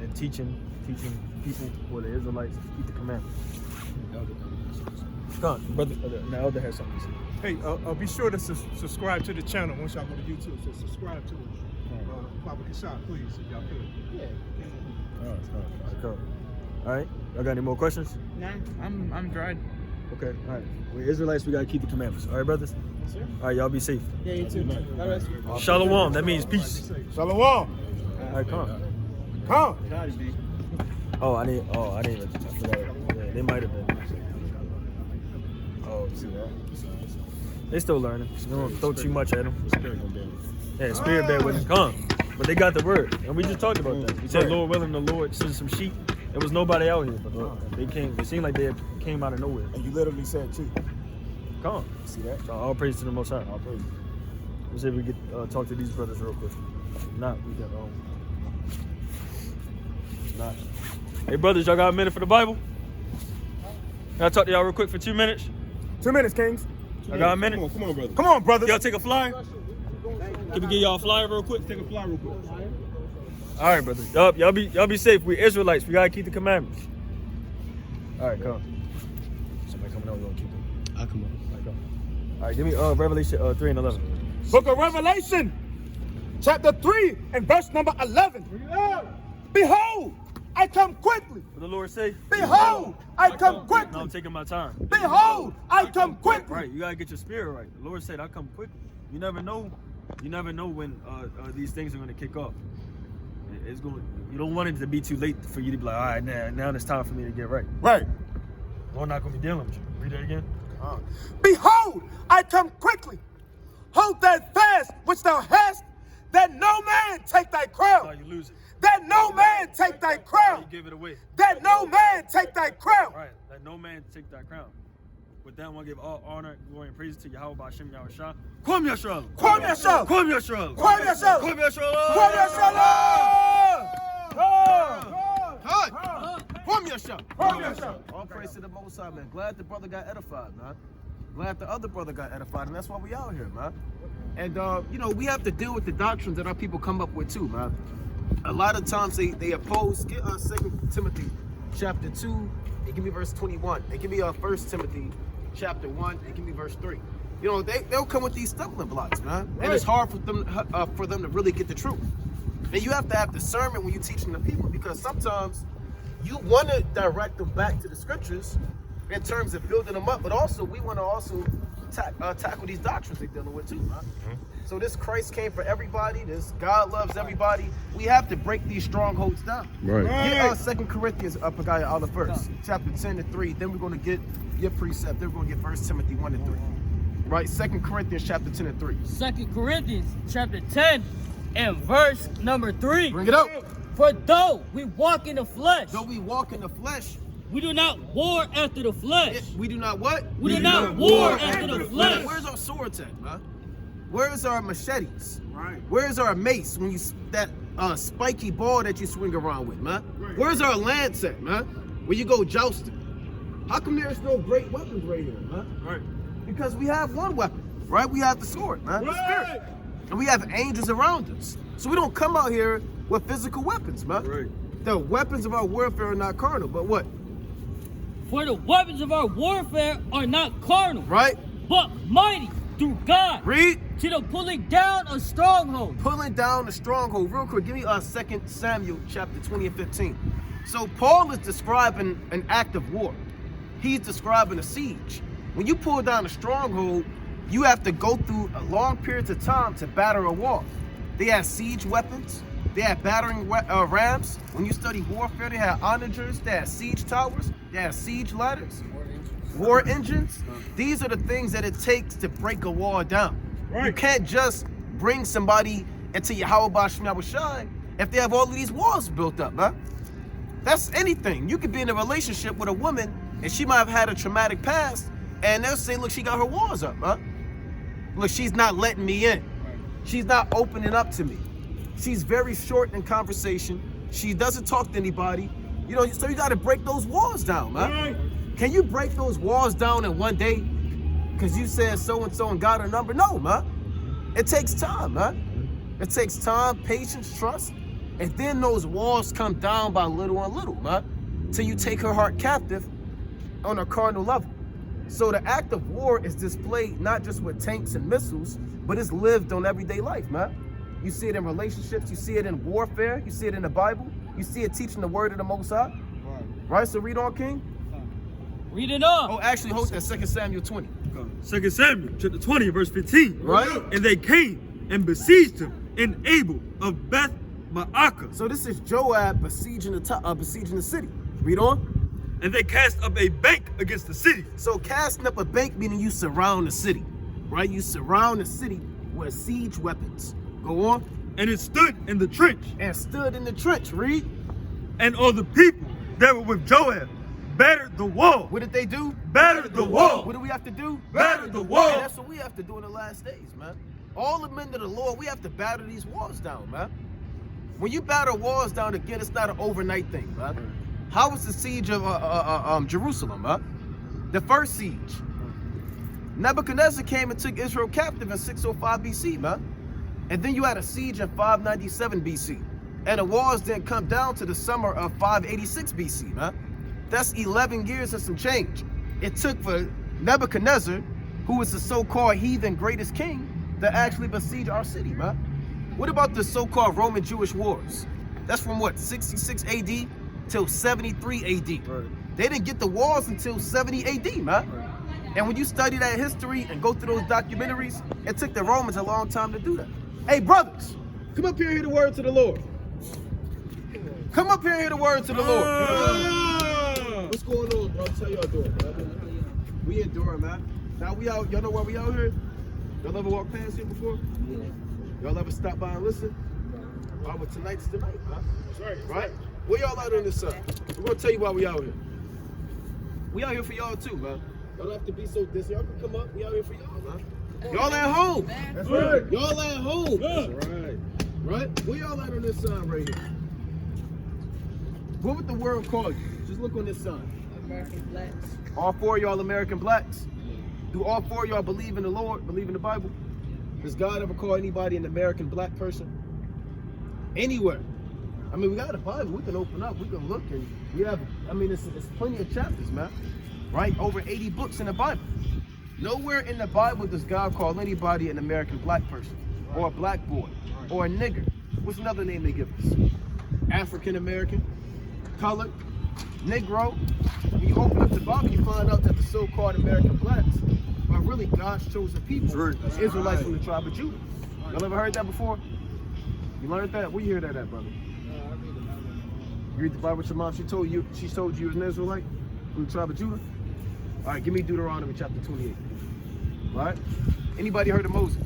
and teaching people who are the Israelites to keep the commandments. Come on, brother. The elder has something to say. Hey, be sure to subscribe to the channel once y'all go to YouTube. So subscribe to Papa Kashad, please, if y'all could. Yeah. All right. Y'all got any more questions? Nah, I'm dried. Okay. All right. We're Israelites. We gotta keep the commandments. All right, brothers. Yes, sir. All right, y'all be safe. Yeah, you too. God rest you. Shalom. That means peace. Shalom. All right, come on. Come. I didn't even. I forgot. Yeah, they might have been. Oh, see that? They still learning. You don't throw too much at them. Yeah, spirit bear with them. Come. But they got the word. And we just talked about that. We said, Lord willing, the Lord sent some sheep. There was nobody out here. But they came. It seemed like they came out of nowhere. And you literally said too. Come on. See that? So all praise to the Most High. All praise. Let's see if we get talk to these brothers real quick. If not, we got not. Hey brothers, y'all got a minute for the Bible? Can I talk to y'all real quick for 2 minutes? 2 minutes, Kings. I got a minute. Come on, brother. Come on, brothers. Y'all take a flyer? Can we get y'all a flyer real quick? Take a fly real quick. All right, brothers. Y'all be safe. We Israelites. We gotta keep the commandments. All right, come. Somebody coming out. We gonna keep them. I'll come on. All right, come. All right, give me Revelation 3 and 11. Book of Revelation, chapter 3 and verse number 11. Behold, I come quickly. What the Lord say? Behold, I come No, quickly. I'm taking my time. Behold, I come quickly. Right, you gotta get your spirit right. The Lord said, "I come quickly." You never know. You never know when these things are gonna kick off. It's going. You don't want it to be too late for you to be like, all right, now it's time for me to get right. Right. Lord not gonna be dealing with you. Read that again. Behold, I come quickly. Hold that fast which thou hast, that no man take thy That's crown. how you lose it. That no man take thy That's how crown. you give it away. That no man take thy crown. Right. Let no man take that crown. With that, I want to give all honor, glory, and praise to Yahweh B'Shem Yahushua. Kwam Yashua. Kwam Yashua. Kwam Yashua. Kwam Yashua. Kwam Yashua. Kwam Yashua. From your shop. Kwam Yashua. All praise to the Most High, man. Glad the brother got edified, man. Glad the other brother got edified, and that's why we out here, man. And we have to deal with the doctrines that our people come up with too, man. A lot of times they oppose. Get 2 Timothy chapter 2. It give me verse 21. It give me 1 Timothy chapter 1. It give me verse 3. They'll come with these stumbling blocks, man. And it's hard for them to really get the truth. And you have to have discernment when you're teaching the people, because sometimes you want to direct them back to the scriptures in terms of building them up, but also we want to tackle these doctrines they're dealing with too, man. So this Christ came for everybody. This God loves everybody. We have to break these strongholds down. Right. Get 2 Corinthians Pagaya out of first, chapter 10 and 3. Then we're going to get your precept. Then we're going to get 1 Timothy 1 and 3. Right, 2 Corinthians chapter 10 and 3. 2 Corinthians chapter 10 and verse number 3. Bring it up. For though we walk in the flesh, Though we walk in the flesh, we do not war after the flesh. we do not what? We do not war after the flesh. Where's our swords at, man? Where's our machetes? Right. Where's our mace when that spiky ball that you swing around with, man? Right. Where's our lance at, man? When you go jousting? How come there's no great weapons right here, man? Right. Because we have one weapon, right? We have the sword, man, the spirit. And we have angels around us. So we don't come out here with physical weapons, man. Right. The weapons of our warfare are not carnal, but what? For the weapons of our warfare are not carnal, Right? but mighty through God Read. to the pulling down of strongholds. Pulling down the stronghold. Real quick, give me 2 Samuel chapter 20 and 15. So Paul is describing an act of war. He's describing a siege. When you pull down a stronghold, you have to go through a long periods of time to batter a wall. They had siege weapons. They had battering rams. When you study warfare, they had onagers. They had siege towers. They had siege ladders. War engines. These are the things that it takes to break a wall down. Right. You can't just bring somebody into Yahweh B'Shem Yahushua if they have all of these walls built up, huh? That's anything. You could be in a relationship with a woman and she might have had a traumatic past, and they'll say, look, she got her walls up, huh? Look, she's not letting me in. She's not opening up to me. She's very short in conversation. She doesn't talk to anybody. So you got to break those walls down, man. Right. Can you break those walls down in one day because you said so-and-so and got a number? No, man. It takes time, man. It takes time, patience, trust. And then those walls come down by little and little, man, till you take her heart captive on a carnal level. So the act of war is displayed not just with tanks and missiles, but it's lived on everyday life, man. You see it in relationships, you see it in warfare, you see it in the Bible, you see it teaching the word of the Most High. Right, so read on, King. Read it on. Oh, actually, hold that, 2 Samuel 20. 2 Samuel chapter 20, verse 15. Right. And they came and besieged him in Abel of Beth Maacah. So this is Joab besieging the city. Read on. And they cast up a bank against the city. So casting up a bank meaning you surround the city, right? You surround the city with siege weapons. Go on. And it stood in the trench. And stood in the trench. Read. And all the people that were with Joab battered the wall. What did they do? Battered the wall. What do we have to do? Battered the wall. And that's what we have to do in the last days, man. All the men of the Lord, we have to batter these walls down, man. When you batter walls down again, it's not an overnight thing, man. How was the siege of Jerusalem, man? The first siege. Nebuchadnezzar came and took Israel captive in 605 BC, man. And then you had a siege in 597 BC. And the walls didn't come down to the summer of 586 BC, man. That's 11 years and some change. It took for Nebuchadnezzar, who was the so-called heathen greatest king, to actually besiege our city, man. What about the so-called Roman Jewish wars? That's from what, 66 AD till 73 AD. Right. They didn't get the walls until 70 AD, man. Right. And when you study that history and go through those documentaries, it took the Romans a long time to do that. Hey, brothers, come up here and hear the words of the Lord. Come up here and hear the words of the Lord. What's going on, bro? Tell y'all doing, man. We enduring, man. Now we out. Y'all know why we out here? Y'all ever walk past here before? Yeah. Y'all ever stop by and listen? All right, well, tonight's the night, man. That's right. Where y'all out in the sun? We're gonna tell you why we out here. We out here for y'all too, man. Y'all don't have to be so distant. Y'all can come up. We out here for y'all, man. Y'all at home. That's right. Y'all at home. That's right. Right? Where y'all at on this sign right here? What would the world call you? Just look on this sign. American blacks. All four of y'all American blacks. Do all four of y'all believe in the Lord, believe in the Bible? Does God ever call anybody an American black person? Anywhere. I mean, we got a Bible. We can open up. We can look. And we have, I mean, it's plenty of chapters, man. Right? Over 80 books in the Bible. Nowhere in the Bible does God call anybody an American black person. Or a black boy. Or a nigger. What's another name they give us? African American. Colored. Negro. When you open up the Bible, you find out that the so-called American blacks are really God's chosen people. That's Israelites from the tribe of Judah. Y'all ever heard that before? You learned that? Where you hear that at, brother? You read the Bible with your mom? She told you was an Israelite from the tribe of Judah? All right, give me Deuteronomy chapter 28. All right? Anybody heard of Moses?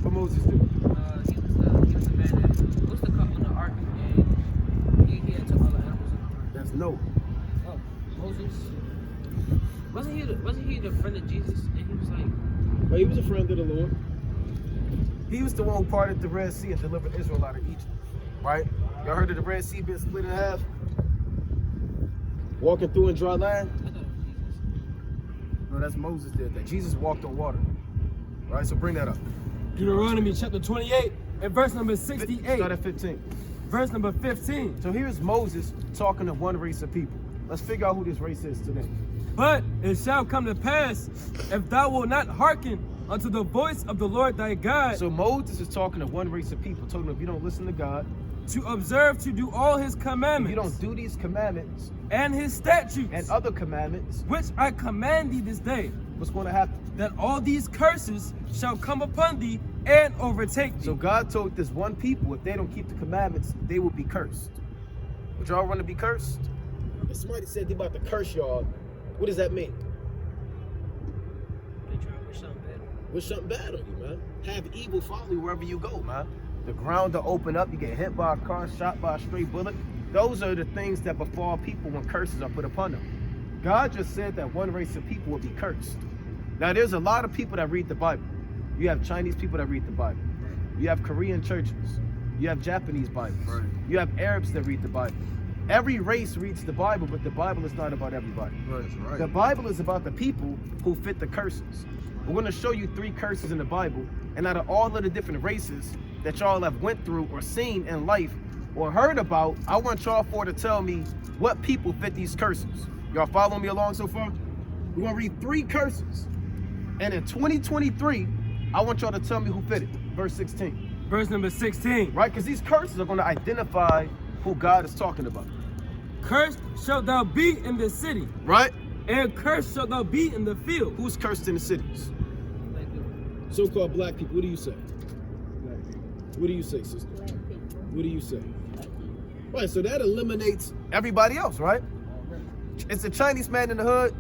What Moses do? He was the man that what's the cup on the ark, and he had took all the animals in the ark. That's Noah. Oh, Moses. Wasn't he the friend of Jesus? And he was like, But he was a friend of the Lord. He was the one who parted the Red Sea and delivered Israel out of Egypt. Right? Y'all heard of the Red Sea being split in half? Walking through in dry land? I thought it was Jesus. No, that's Moses did that. Jesus walked on water. Right? So bring that up. Deuteronomy chapter 28 and verse number 68. Start at 15. Verse number 15. So here's Moses talking to one race of people. Let's figure out who this race is today. But it shall come to pass, if thou wilt not hearken unto the voice of the Lord thy God, So Moses is talking to one race of people, telling them if you don't listen to God, to observe to do all his if commandments you don't do these commandments and his statutes, and other commandments, which I command thee this day, what's going to happen? that all these curses shall come upon thee and overtake thee. So God told this one people, if they don't keep the commandments, they will be cursed. Would y'all want to be cursed? If somebody said they about to curse y'all, what does that mean? They try to wish something bad. Wish something bad on you, man. Have evil follow you wherever you go, man. The ground to open up, you get hit by a car, shot by a stray bullet. Those are the things that befall people when curses are put upon them. God just said that one race of people will be cursed. Now, there's a lot of people that read the Bible. You have Chinese people that read the Bible. You have Korean churches. You have Japanese Bibles. Right. You have Arabs that read the Bible. Every race reads the Bible, but the Bible is not about everybody. Right. The Bible is about the people who fit the curses. We're going to show you 3 curses in the Bible, and out of all of the different races that y'all have went through or seen in life, or heard about, I want y'all four to tell me what people fit these curses. Y'all following me along so far? We're gonna read 3 curses. And in 2023, I want y'all to tell me who fit it. Verse 16. Verse number 16. Right? Because these curses are gonna identify who God is talking about. Cursed shalt thou be in the city, Right? and cursed shalt thou be in the field. Who's cursed in the cities? So-called black people. What do you say? What do you say, sister? What do you say? Right, so that eliminates everybody else, right? It's a Chinese man in the hood.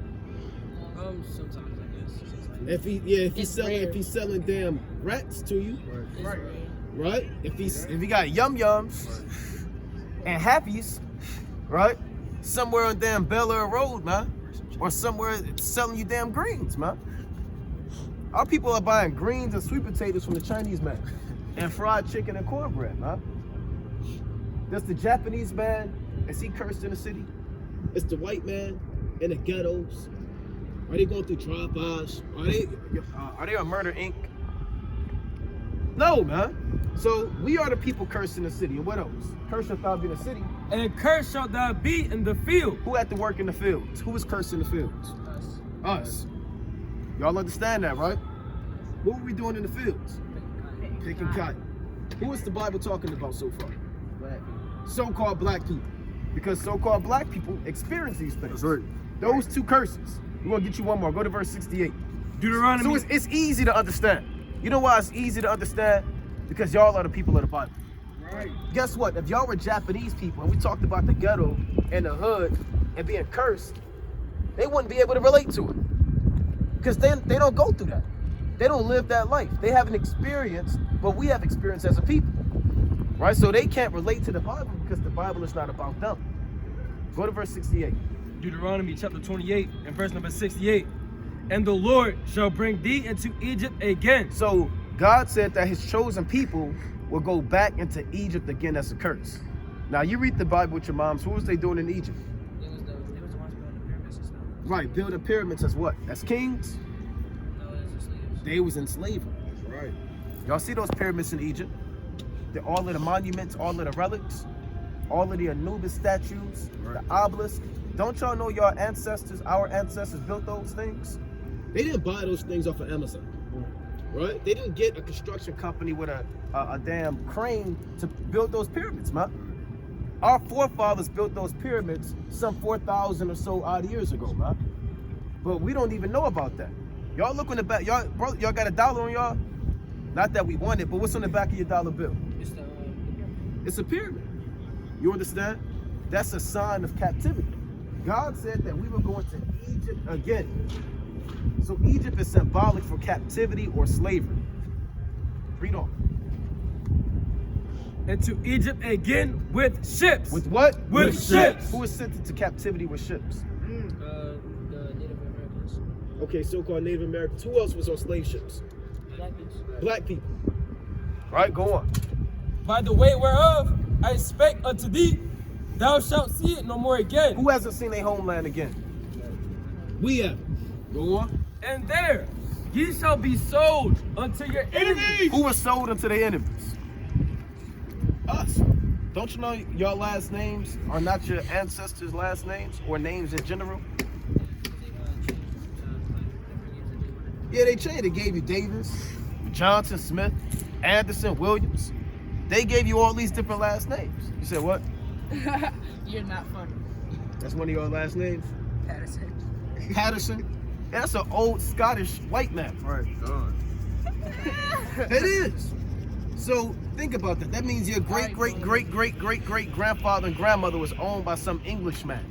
Sometimes I guess. If he's selling damn rats to you, right? If he got yums and happies, right? Somewhere on damn Bel Air Road, man, or somewhere selling you damn greens, man. Our people are buying greens and sweet potatoes from the Chinese man, and fried chicken and cornbread, man. That's the Japanese man. Is he cursed in the city? It's the white man in the ghettos. Are they going through drive-bys? Are they on Murder Inc? No, man. So we are the people cursed in the city. And what else? Cursed shalt thou be in the city. And cursed shalt thou be in the field. Who had to work in the fields? Who was cursed in the fields? Us. Y'all understand that, right? What were we doing in the fields? Picking cotton. Who is the Bible talking about so far? So-called black people. Because so-called black people experience these things. That's right. Those 2 curses. We're going to get you one more. Go to verse 68. Deuteronomy. So it's easy to understand. You know why it's easy to understand? Because y'all are the people of the Bible. Right. Guess what? If y'all were Japanese people and we talked about the ghetto and the hood and being cursed, they wouldn't be able to relate to it. Because they don't go through that. They don't live that life. They haven't experienced what we have experienced as a people. Right? So they can't relate to the Bible because the Bible is not about them. Go to verse 68. Deuteronomy chapter 28 and verse number 68. And the Lord shall bring thee into Egypt again. So God said that his chosen people will go back into Egypt again as a curse. Now you read the Bible with your moms. What was they doing in Egypt? They was the ones building the pyramids and stuff. Right, building pyramids as what? As kings? No, it was just slaves. They was in slavery. Right. Y'all see those pyramids in Egypt? All of the monuments, all of the relics, all of the Anubis statues, the obelisks. Don't y'all know your ancestors, our ancestors built those things? They didn't buy those things off of Amazon, right? They didn't get a construction company with a damn crane to build those pyramids, man. Our forefathers built those pyramids some 4,000 or so odd years ago, man. But we don't even know about that. Y'all look on the back, y'all got a dollar on y'all? Not that we want it, but what's on the back of your dollar bill? It's the It's a pyramid. You understand? That's a sign of captivity. God said that we were going to Egypt again. So Egypt is symbolic for captivity or slavery. Read on. Into Egypt again with ships. With what? With ships. Who is sent into captivity with ships? the Native Americans. Okay, so-called Native Americans. Who else was on slave ships? Black people. Black people. All right, go on. By the way whereof I spake unto thee, thou shalt see it no more again. Who hasn't seen their homeland again? We have. Go on. And there ye shall be sold unto your enemies. Who was sold unto their enemies? Us. Don't you know your last names are not your ancestors' last names or names in general? Yeah, they changed. They gave you Davis, Johnson, Smith, Anderson, Williams. They gave you all these different last names. You said what? You're not funny. That's one of your last names? Patterson. Patterson. Yeah, that's an old Scottish white man. Right. It is. So think about that. That means your great-great-great-great-great-great-grandfather and grandmother was owned by some Englishman.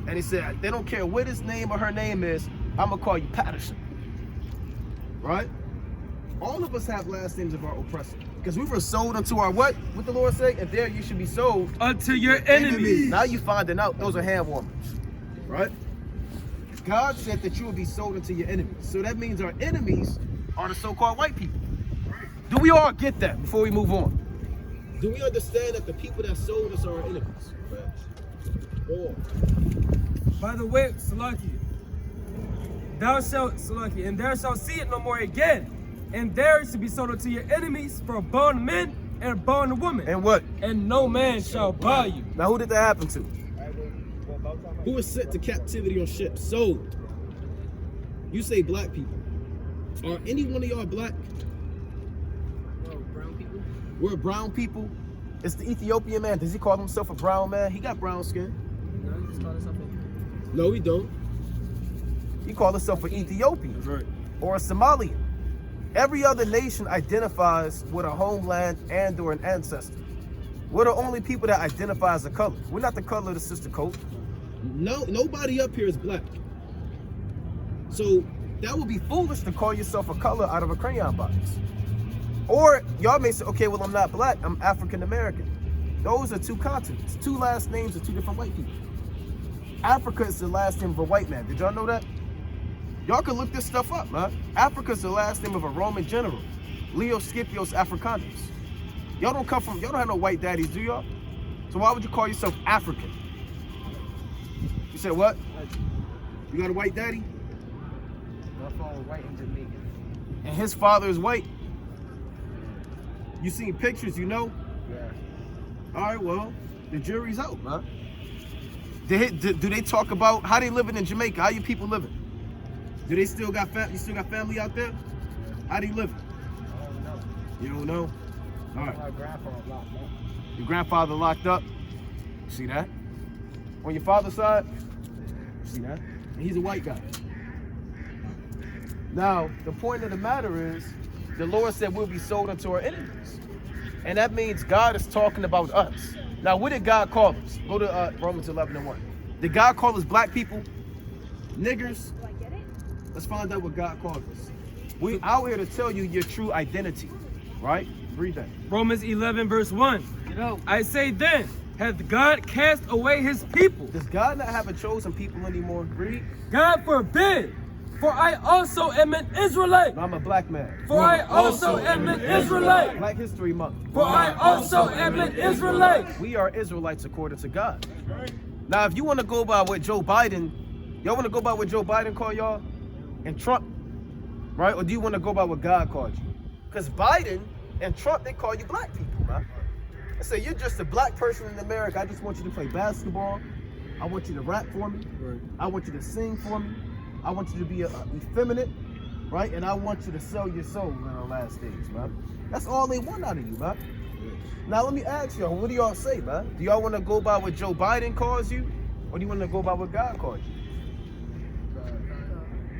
And he said, they don't care what his name or her name is, I'm gonna call you Patterson. Right? All of us have last names of our oppressor. Because we were sold unto our what? What the Lord say? And there you should be sold Unto your enemies. Now you finding out those are hand warmers. Right? God said that you will be sold unto your enemies. So that means our enemies are the so-called white people. Do we all get that before we move on? Do we understand that the people that sold us are our enemies? Go on. By the way, Salaki, thou shalt, Salaki, and thou shalt see it no more again. And there shall be sold unto your enemies for bondmen and bondwoman, And what? and no man shall buy you. Now, who did that happen to? Who was sent to captivity on ships? Sold. You say black people. Are any one of y'all black? Oh, brown people? We're brown people. It's the Ethiopian man. Does he call himself a brown man? He got brown skin. No, he just called himself a... No, he don't. He called himself an Ethiopian. That's right. Or a Somalian. Every other nation identifies with a homeland and or an ancestor. We're the only people that identify as a color. We're not the color of the sister coat. No, nobody up here is black. So that would be foolish to call yourself a color out of a crayon box. Or y'all may say, okay, well, I'm not black, I'm African American. Those are two continents, two last names of two different white people. Africa is the last name of a white man. Did y'all know that? Y'all can look this stuff up, man. Africa is the last name of a Roman general, Leo Scipios Africanus. Y'all don't have no white daddies, do y'all? So why would you call yourself African? You said what? You got a white daddy? My phone was white and Jamaican. And his father is white? You seen pictures, you know? Yeah. All right, well, the jury's out, man. Do they talk about how they living in Jamaica? How you people living? Do they still got you still got family out there? How they living? I don't know. You don't know? All right. My grandfather locked up. Your grandfather locked up. You see that? On your father's side? You see that? And he's a white guy. Now, the point of the matter is, the Lord said we'll be sold unto our enemies. And that means God is talking about us. Now, what did God call us? Go to Romans 11:1. Did God call us black people? Niggers? Let's find out what God called us. We out here to tell you your true identity, right? Read that. Romans 11 verse 1. You know, I say then, hath God cast away his people? Does God not have a chosen people anymore? Read. God forbid, for I also am an Israelite. No, I'm a black man. For I also am an Israelite. Black History Month. For I also am an Israelite. We are Israelites according to God. Now, if you want to go by what Joe Biden, y'all want to go by what Joe Biden called y'all and Trump, right? Or do you want to go by what God called you? Because Biden and Trump, they call you black people, right? They say you're just a black person in America. I just want you to play basketball. I want you to rap for me. Right. I want you to sing for me. I want you to be effeminate, right? And I want you to sell your soul in the last days, man. That's all they want out of you, man. Now let me ask y'all, what do y'all say, man? Do y'all want to go by what Joe Biden calls you, or do you want to go by what God called you?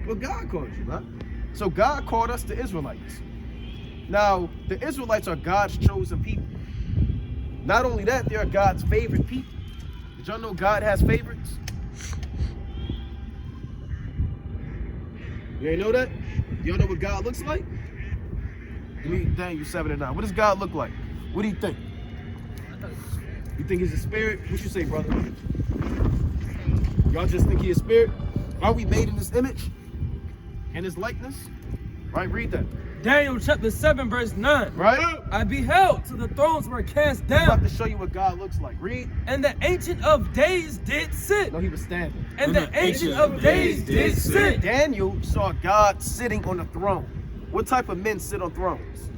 What God called you, man. So God called us the Israelites. Now, the Israelites are God's chosen people. Not only that, they are God's favorite people. Did y'all know God has favorites? You ain't know that? Y'all know what God looks like? Dang, you 7 and 9. What does God look like? What do you think? You think he's a spirit? What you say, brother? Y'all just think he's a spirit? Are we made in his image? In his likeness? Right, read that. Daniel chapter 7 verse 9. Right? I beheld till the thrones were cast I'm about down, to show you what God looks like. Read. and the Ancient of Days did sit. No, he was standing. And the Ancient of Days did sit. Daniel saw God sitting on a throne. What type of men sit on thrones?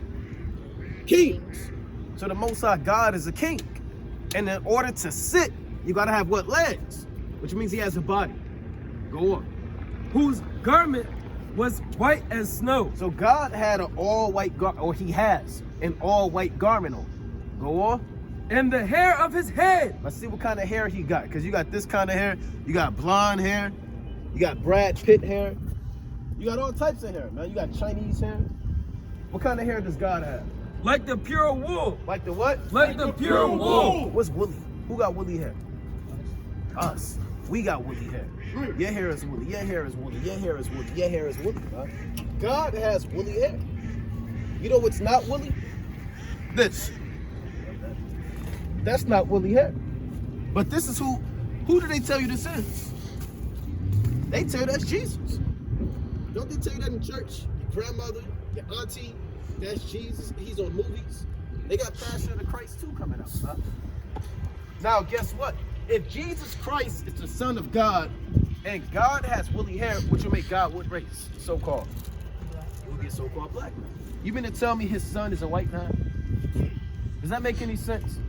Kings. So the Most High God is a king. And in order to sit, you gotta have what? Legs. Which means he has a body. Go on. Whose garment was white as snow. So God had an all-white garment, or he has an all-white garment on. Go on. And the hair of his head. Let's see what kind of hair he got. Because you got this kind of hair. You got blonde hair. You got Brad Pitt hair. You got all types of hair, man. You got Chinese hair. What kind of hair does God have? Like the pure wool. Like the what? Like the pure wool. What's woolly? Who got woolly hair? Us. We got woolly hair. Your hair is woolly. Your hair is woolly. Your hair is woolly. Your hair is woolly, man. God has woolly hair. You know what's not woolly? This. That's not woolly hair. But this is who do they tell you this is? They tell you that's Jesus. Don't they tell you that in church? Your grandmother, your auntie, that's Jesus. He's on movies. They got Passion of the Christ 2 coming up, huh? Now, guess what? If Jesus Christ is the Son of God and God has woolly hair, which will make God what race? So-called. He will be a so-called black man. You mean to tell me his son is a white man? Does that make any sense?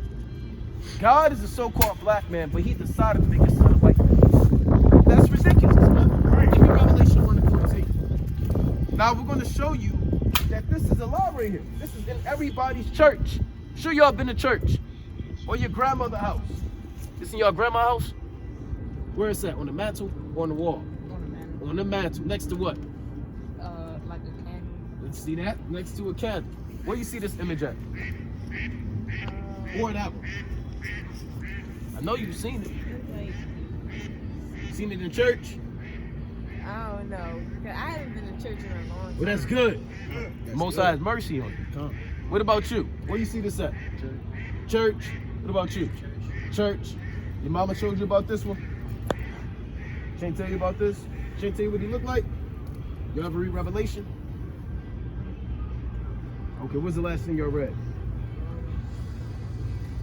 God is a so-called black man, but he decided to make his son a white man. That's ridiculous, man. Give me Revelation 1:14. Now we're going to show you that this is a law right here. This is in everybody's church. Sure y'all been to church. Or your grandmother's house. This in your grandma's house? Where is that? On the mantle or on the wall? On the man. On the mantle. Next to what? Like a candle. Let's see that. Next to a candle. Where you see this image at? Or that one? I know you've seen it. Like, Seen it in church? I don't know. 'Cause I haven't been to church in a long time. Well, that's good. Most High has mercy on you. What about you? Where you see this at? Church. What about you? Church. Your mama showed you about this one? She ain't tell you about this? She ain't tell you what he looked like? You ever read Revelation? Okay, what's the last thing y'all read?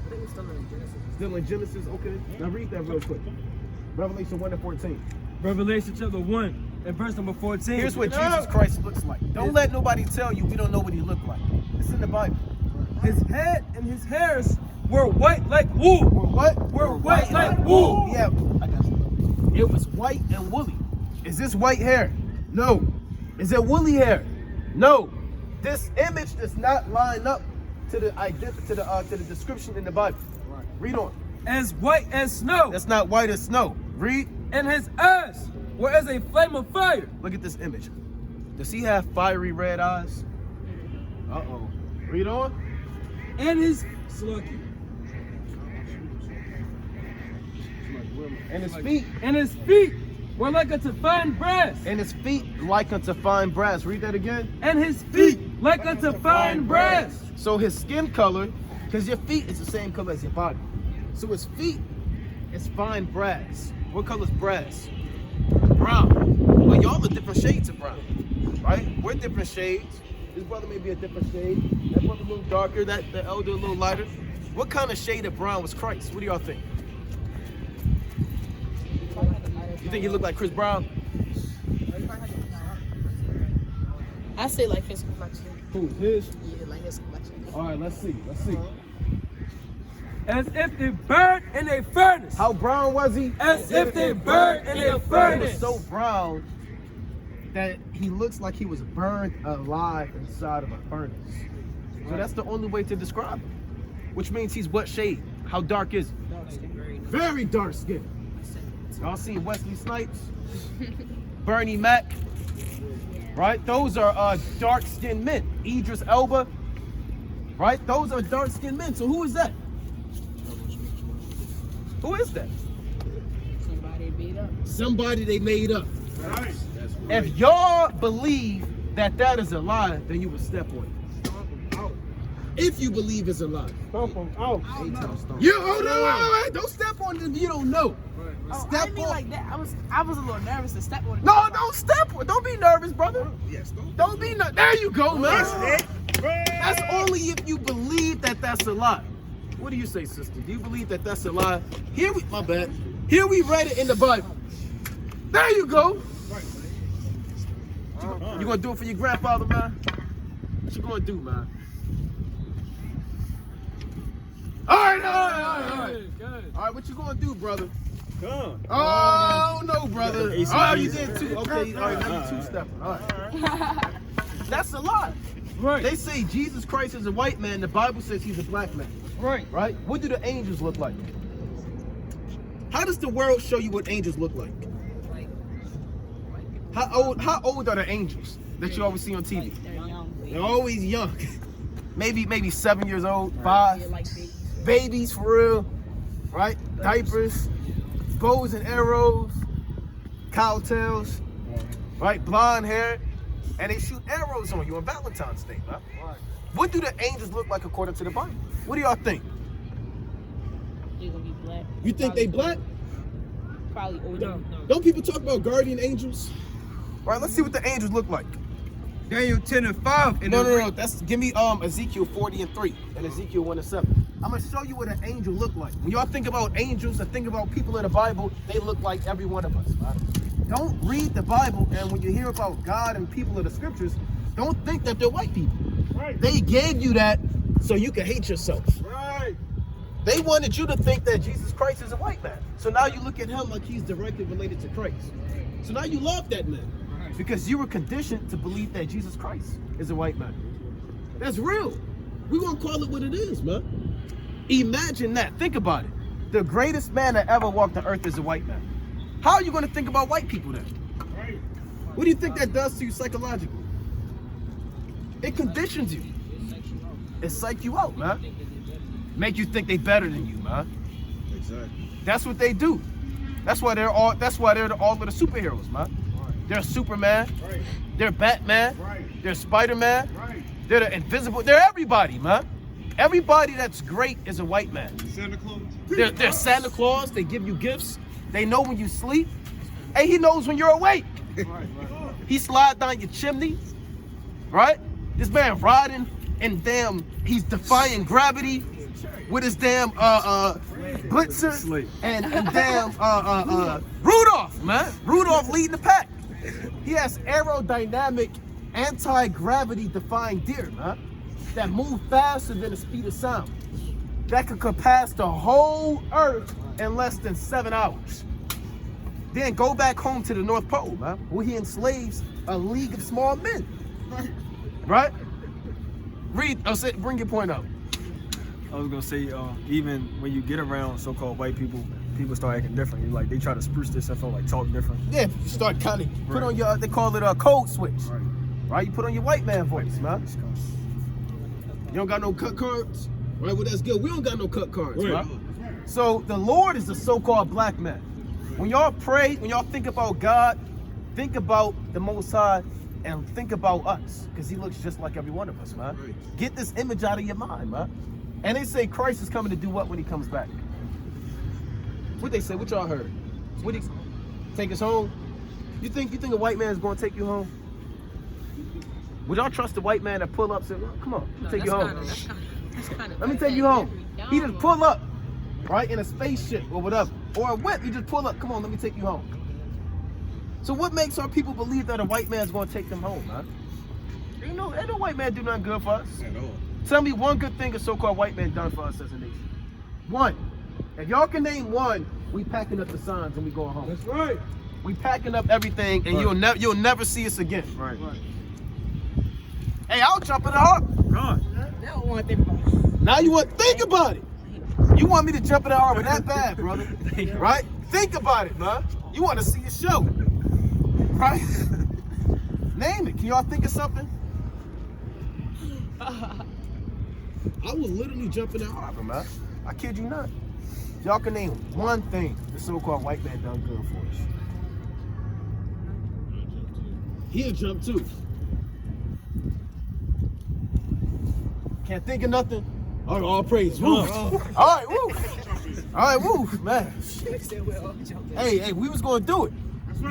I think it's still in Genesis. Still in Genesis? Okay. Now read that real quick. Revelation 1:14. Revelation chapter 1 and verse number 14. Here's what Jesus Christ looks like. Don't let nobody tell you we don't know what he looked like. It's in the Bible. His head and his hairs were white like wool. We're what? Were white like wool. Yeah, I got you. It was white and woolly. Is this white hair? No. Is it woolly hair? No. This image does not line up to the description in the Bible. Read on. As white as snow. That's not white as snow. Read. And his eyes were as a flame of fire. Look at this image. Does he have fiery red eyes? Uh-oh. Read on. And his slucky. And his feet. And his feet were like unto fine brass. And his feet like unto fine brass. Read that again. And his feet like unto fine brass. So his skin color, because your feet is the same color as your body. So his feet is fine brass. What color is brass? Brown. Well, y'all are different shades of brown, right? We're different shades. This brother may be a different shade. That brother a little darker. The elder a little lighter. What kind of shade of brown was Christ? What do y'all think? You think he looked like Chris Brown? I say like his complexion. Who? His? Yeah, like his complexion. All right, let's see. Let's see. As if they burned in a furnace. How brown was he? As if they burned in a He was furnace. so brown that he looks like he was burned alive inside of a furnace. So that's the only way to describe him. Which means he's what shade? How dark is he? Dark skin, very dark. Very dark skin. Y'all seen Wesley Snipes? Bernie Mac? Right? Those are dark skinned men. Idris Elba? Right? Those are dark skinned men. So who is that? Who is that? Somebody beat up. Somebody they made up. Right. If y'all believe that that is a lie, then you would step on it. If you believe it's a lie. You hold on, don't step on it if you don't know. I Step didn't mean on. like that. I was a little nervous to step on it. No, don't step on. Don't be nervous, brother. Yes, don't be nervous. There you go, man. That's only if you believe that that's a lie. What do you say, sister? Do you believe that that's a lie? My bad. Here we read it in the Bible. There you go. You gonna do it for your grandfather, man? What you gonna do, man? All right. All right, what you gonna do, brother? Come. Oh, no, brother. ACT. Oh, you did too. Okay, all right, now you two-stepping. All right. That's a lie. Right. They say Jesus Christ is a white man. The Bible says he's a black man. Right. Right? What do the angels look like? How does the world show you what angels look like? Like How old are the angels that you always see on TV? they're young. They're always young. maybe 7 years old, 5. Yeah, like babies. Babies for real, right? Diapers, bows and arrows, cowtails, right? Blonde hair, and they shoot arrows on you on Valentine's Day, man. What do the angels look like according to the Bible? What do y'all think? They're gonna be black. You think they black? Probably older. Don't people talk about guardian angels? All right, let's see what the angels look like. Daniel 10:5. No. Give me Ezekiel 40:3 and Ezekiel 1:7. I'm gonna show you what an angel look like. When y'all think about angels and think about people in the Bible, they look like every one of us. Right? Don't read the Bible, and when you hear about God and people of the scriptures, don't think that they're white people. Right. They gave you that so you can hate yourself. Right. They wanted you to think that Jesus Christ is a white man. So now you look at him like he's directly related to Christ. So now you love that man because you were conditioned to believe that Jesus Christ is a white man. That's real. We won't call it what it is, man. Imagine that. Think about it. The greatest man that ever walked the earth is a white man. How are you going to think about white people then? Right. What do you think that does to you psychologically? It conditions you. It psych you out, man. Make you think they better than you, man. Exactly. That's what they do. That's why they're all of the superheroes, man. Right. They're Superman. Right. They're Batman. Right. They're Spider-Man. Right. They're the Invisible. They're everybody, man. Everybody that's great is a white man. Santa Claus. They're Santa Claus. They give you gifts. They know when you sleep. Hey, he knows when you're awake. He slide down your chimney, right? This man riding and damn, he's defying gravity with his damn blitzer and damn Rudolph, man. Rudolph leading the pack. He has aerodynamic, anti-gravity defying deer, man, that move faster than the speed of sound. That could pass the whole earth in less than 7 hours. Then go back home to the North Pole, man, where he enslaves a league of small men. Right? Bring your point up. I was gonna say, even when you get around so-called white people, people start acting different. Like they try to spruce this stuff up, like talk different. Yeah, you start kind of put on your, they call it a code switch. Right? You put on your white man voice, man. You don't got no cut cards, right? Well, that's good. We don't got no cut cards, right? So the Lord is the so-called black man. When y'all pray, when y'all think about God, think about the Most High and think about us, because he looks just like every one of us, man. Right. Get this image out of your mind, man. And they say Christ is coming to do what when he comes back? What they say? What y'all heard? What he take us home? You think a white man is going to take you home? Would y'all trust the white man that pull up and say, well, come on, let me take you home? Let me take you home. He just pull up, right, in a spaceship or whatever. Or a whip, he just pull up, come on, let me take you home. So what makes our people believe that a white man's going to take them home, man? You know, ain't no white man do nothing good for us. At all. Tell me one good thing a so-called white man done for us as a nation. One. If y'all can name one, we packing up the signs and we going home. That's right. We packing up everything and you'll never see us again. Right. Hey, I'll jump in the harbor. They don't want to think about it. Now you want to think about it. You want me to jump in the harbor that bad, brother? Right? Think about it, man. You want to see a show. Right? Name it. Can y'all think of something? I would literally jump in that harbor, man. I kid you not. Y'all can name one thing the so-called white man done good for us. He'll jump too. Can't think of nothing. All praise. Woo. All right, woo. All right, woo, man. Hey, we was gonna do it.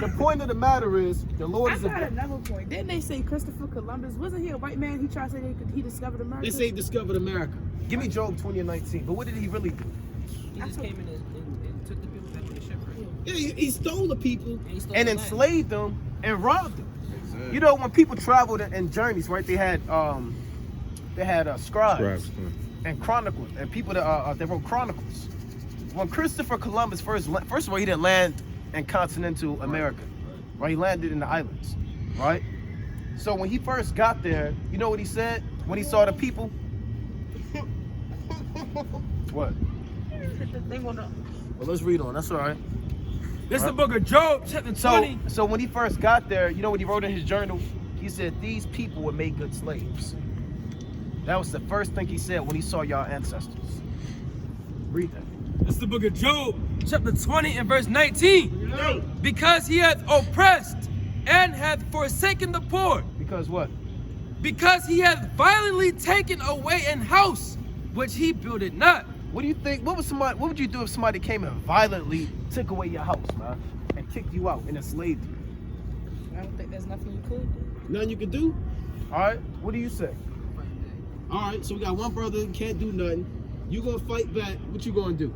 The point of the matter is, the Lord is I got another point. Didn't they say Christopher Columbus, wasn't he a white man? He tried to say he discovered America. They say he discovered America. Give me Job 20:19. But what did he really do? He just came in and took the people back on the ship, right? Yeah, he stole the people And and enslaved them and robbed them. Exactly. You know, when people traveled in journeys, right? They had scribes and chroniclers and people that wrote chronicles. When Christopher Columbus first of all, he didn't land in continental America, right? He landed in the islands, right? So when he first got there, you know what he said when he saw the people? What? Well, let's read on. That's all right. This is the book of Job, chapter 20. So when he first got there, you know what he wrote in his journal? He said, these people would make good slaves. That was the first thing he said when he saw y'all ancestors. Read that. This is the book of Job, chapter 20 and verse 19. Because he hath oppressed and hath forsaken the poor. Because what? Because he hath violently taken away an house which he builded not. What do you think? What would you do if somebody came and violently took away your house, man, and kicked you out and enslaved you? I don't think there's nothing you could do. Nothing you could do? All right. What do you say? All right. So we got one brother who can't do nothing. You gonna fight back? What you gonna do?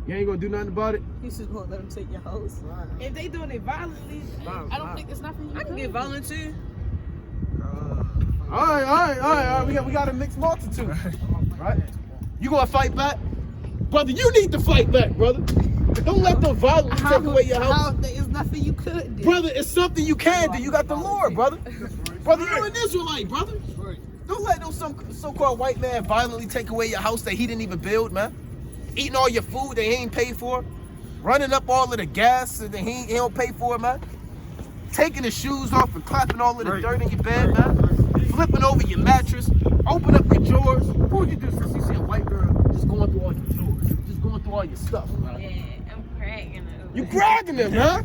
You ain't gonna do nothing about it? You just gonna let them take your house. If they doing it violently, I don't think there's nothing you I can can do. get violent too. All right. We got a mixed multitude, right? You gonna fight back, brother? You need to fight back, brother. Don't let them violently take away your house, There's nothing you could do. brother. It's something you can do. You got the Lord, brother. Brother, you're an Israelite, brother. Don't let no so-called white man violently take away your house that he didn't even build, man. Eating all your food that he ain't paid for, running up all of the gas that he don't pay for, man. Taking the shoes off and clapping all of the dirt in your bed, man. Flipping over your mattress, open up your drawers. What would you do since you see a white girl just going through all your drawers, just going through all your stuff, man? Yeah, I'm bragging them. You bragging them, huh?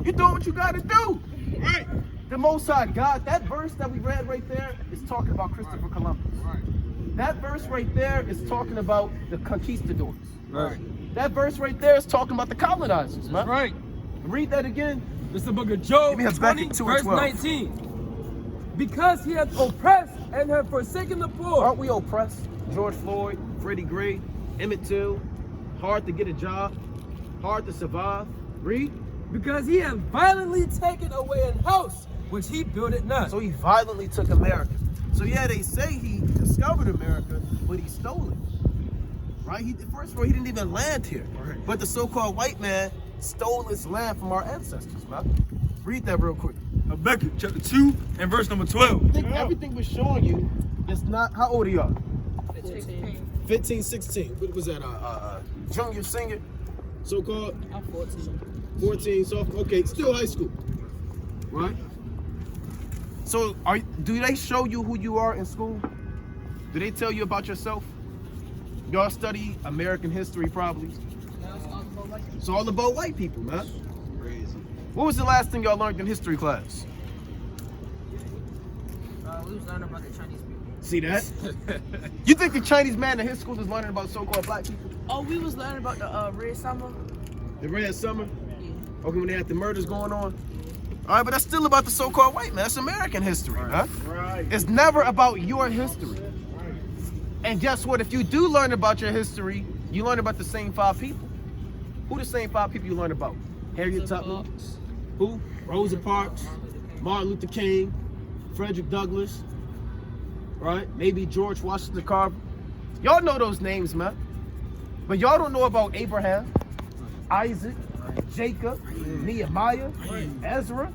You doing what you gotta do. Right. The Most High God, that verse that we read right there is talking about Christopher Columbus. Right. That verse right there is talking about the conquistadors. Right. That verse right there is talking about the colonizers, man. Right. Read that again. It's the book of Job Give me 20, Habakkuk 2 and verse 12. 19. Because he hath oppressed and hath forsaken the poor. Aren't we oppressed? George Floyd, Freddie Gray, Emmett Till, hard to get a job, hard to survive. Read. Because he hath violently taken away an house which he builded not. So he violently took America. So yeah, they say he discovered America, but he stole it. Right? First of all, he didn't even land here. Right. But the so-called white man stole this land from our ancestors, man. Read that real quick. Habakkuk chapter 2 and verse number 12. I think everything we're showing you is not, how old are y'all? 15, 16. What was that? Junior, senior, so-called? I'm 14. 14, sophomore. Okay, still high school, right? So, do they show you who you are in school? Do they tell you about yourself? Y'all study American history, probably. It's all about white people, man. What was the last thing y'all learned in history class? We was learning about the Chinese people. See that? You think the Chinese man in his school is learning about so-called black people? Oh, we was learning about the Red Summer. The Red Summer? Yeah. Okay, when they had the murders going on? All right, but that's still about the so-called white man. That's American history, huh? Right. It's never about your history. And guess what? If you do learn about your history, you learn about the same 5 people. Who the same 5 people you learn about? Harriet Tubman. Who? Rosa Parks. Martin Luther King. Frederick Douglass. Right? Maybe George Washington Carver. Y'all know those names, man. But y'all don't know about Abraham, Isaac, Jacob, Nehemiah, Ezra,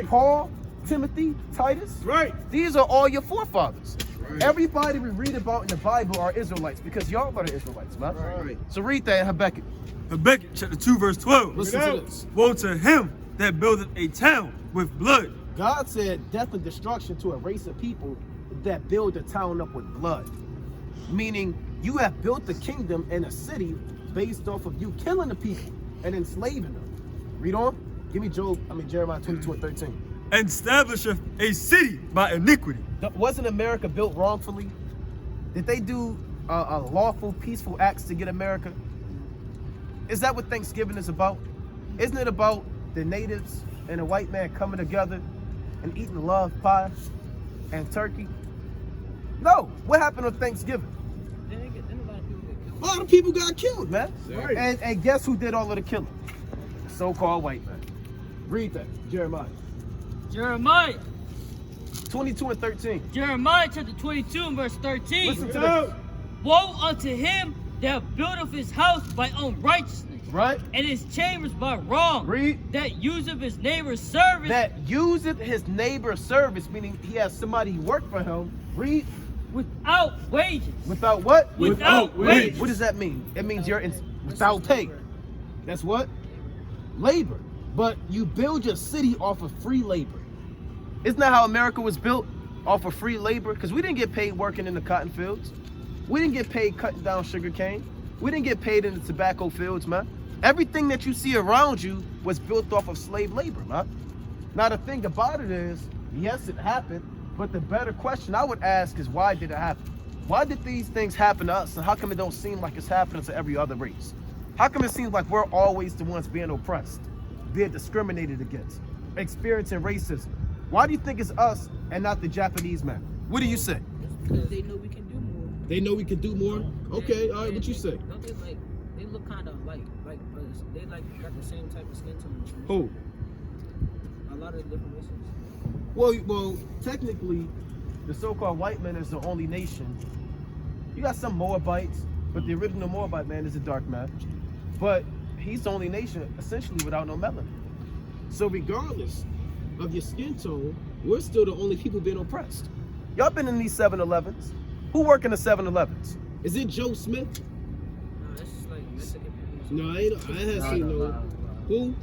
Paul, Timothy, Titus. Right. These are all your forefathers. Everybody we read about in the Bible are Israelites because y'all are the Israelites, man. Right. So read that in Habakkuk. Habakkuk chapter 2 verse 12. Listen to this. Woe to him that buildeth a town with blood. God said death and destruction to a race of people that build a town up with blood. Meaning you have built a kingdom and a city based off of you killing the people and enslaving them. Read on. Give me Jeremiah 22 and 13. And establisheth a city by iniquity. Wasn't America built wrongfully? Did they do lawful, peaceful acts to get America? Is that what Thanksgiving is about? Isn't it about the natives and the white man coming together and eating love pie and turkey? No. What happened on Thanksgiving? A lot of people got killed, man. Right. And guess who did all of the killing? The so-called white man. Read that, Jeremiah. Jeremiah 22 and 13. Jeremiah chapter 22 and verse 13. Listen to this. Woe unto him that buildeth his house by unrighteousness, Right? and his chambers by wrong, Read. that useth his neighbor's service, That useth his neighbor's service, meaning he has somebody who work for him. Read. without wages. Without what? Without wages. What does that mean? It means you're without pay. That's what? Labor. But you build your city off of free labor. Isn't that how America was built? Off of free labor? Because we didn't get paid working in the cotton fields. We didn't get paid cutting down sugar cane. We didn't get paid in the tobacco fields, man. Everything that you see around you was built off of slave labor, man. Now the thing about it is, yes, it happened, but the better question I would ask is, why did it happen? Why did these things happen to us, and how come it don't seem like it's happening to every other race? How come it seems like we're always the ones being oppressed, being discriminated against, experiencing racism? Why do you think it's us and not the Japanese man? What do you say? Because they know we can do more. They know we can do more? Okay, all right, what you say? Don't they look kind of like us. They got the same type of skin tone. Who? A lot of different races. Well, technically, the so-called white man is the only nation. You got some Moabites, but the original Moabite man is a dark man. But he's the only nation essentially without no melanin. So regardless of your skin tone, we're still the only people being oppressed. Y'all been in these 7-Elevens. Who work in the 7-Elevens? Is it Joe Smith? No, that's just like Mexican people. No, I ain't seen no. Who?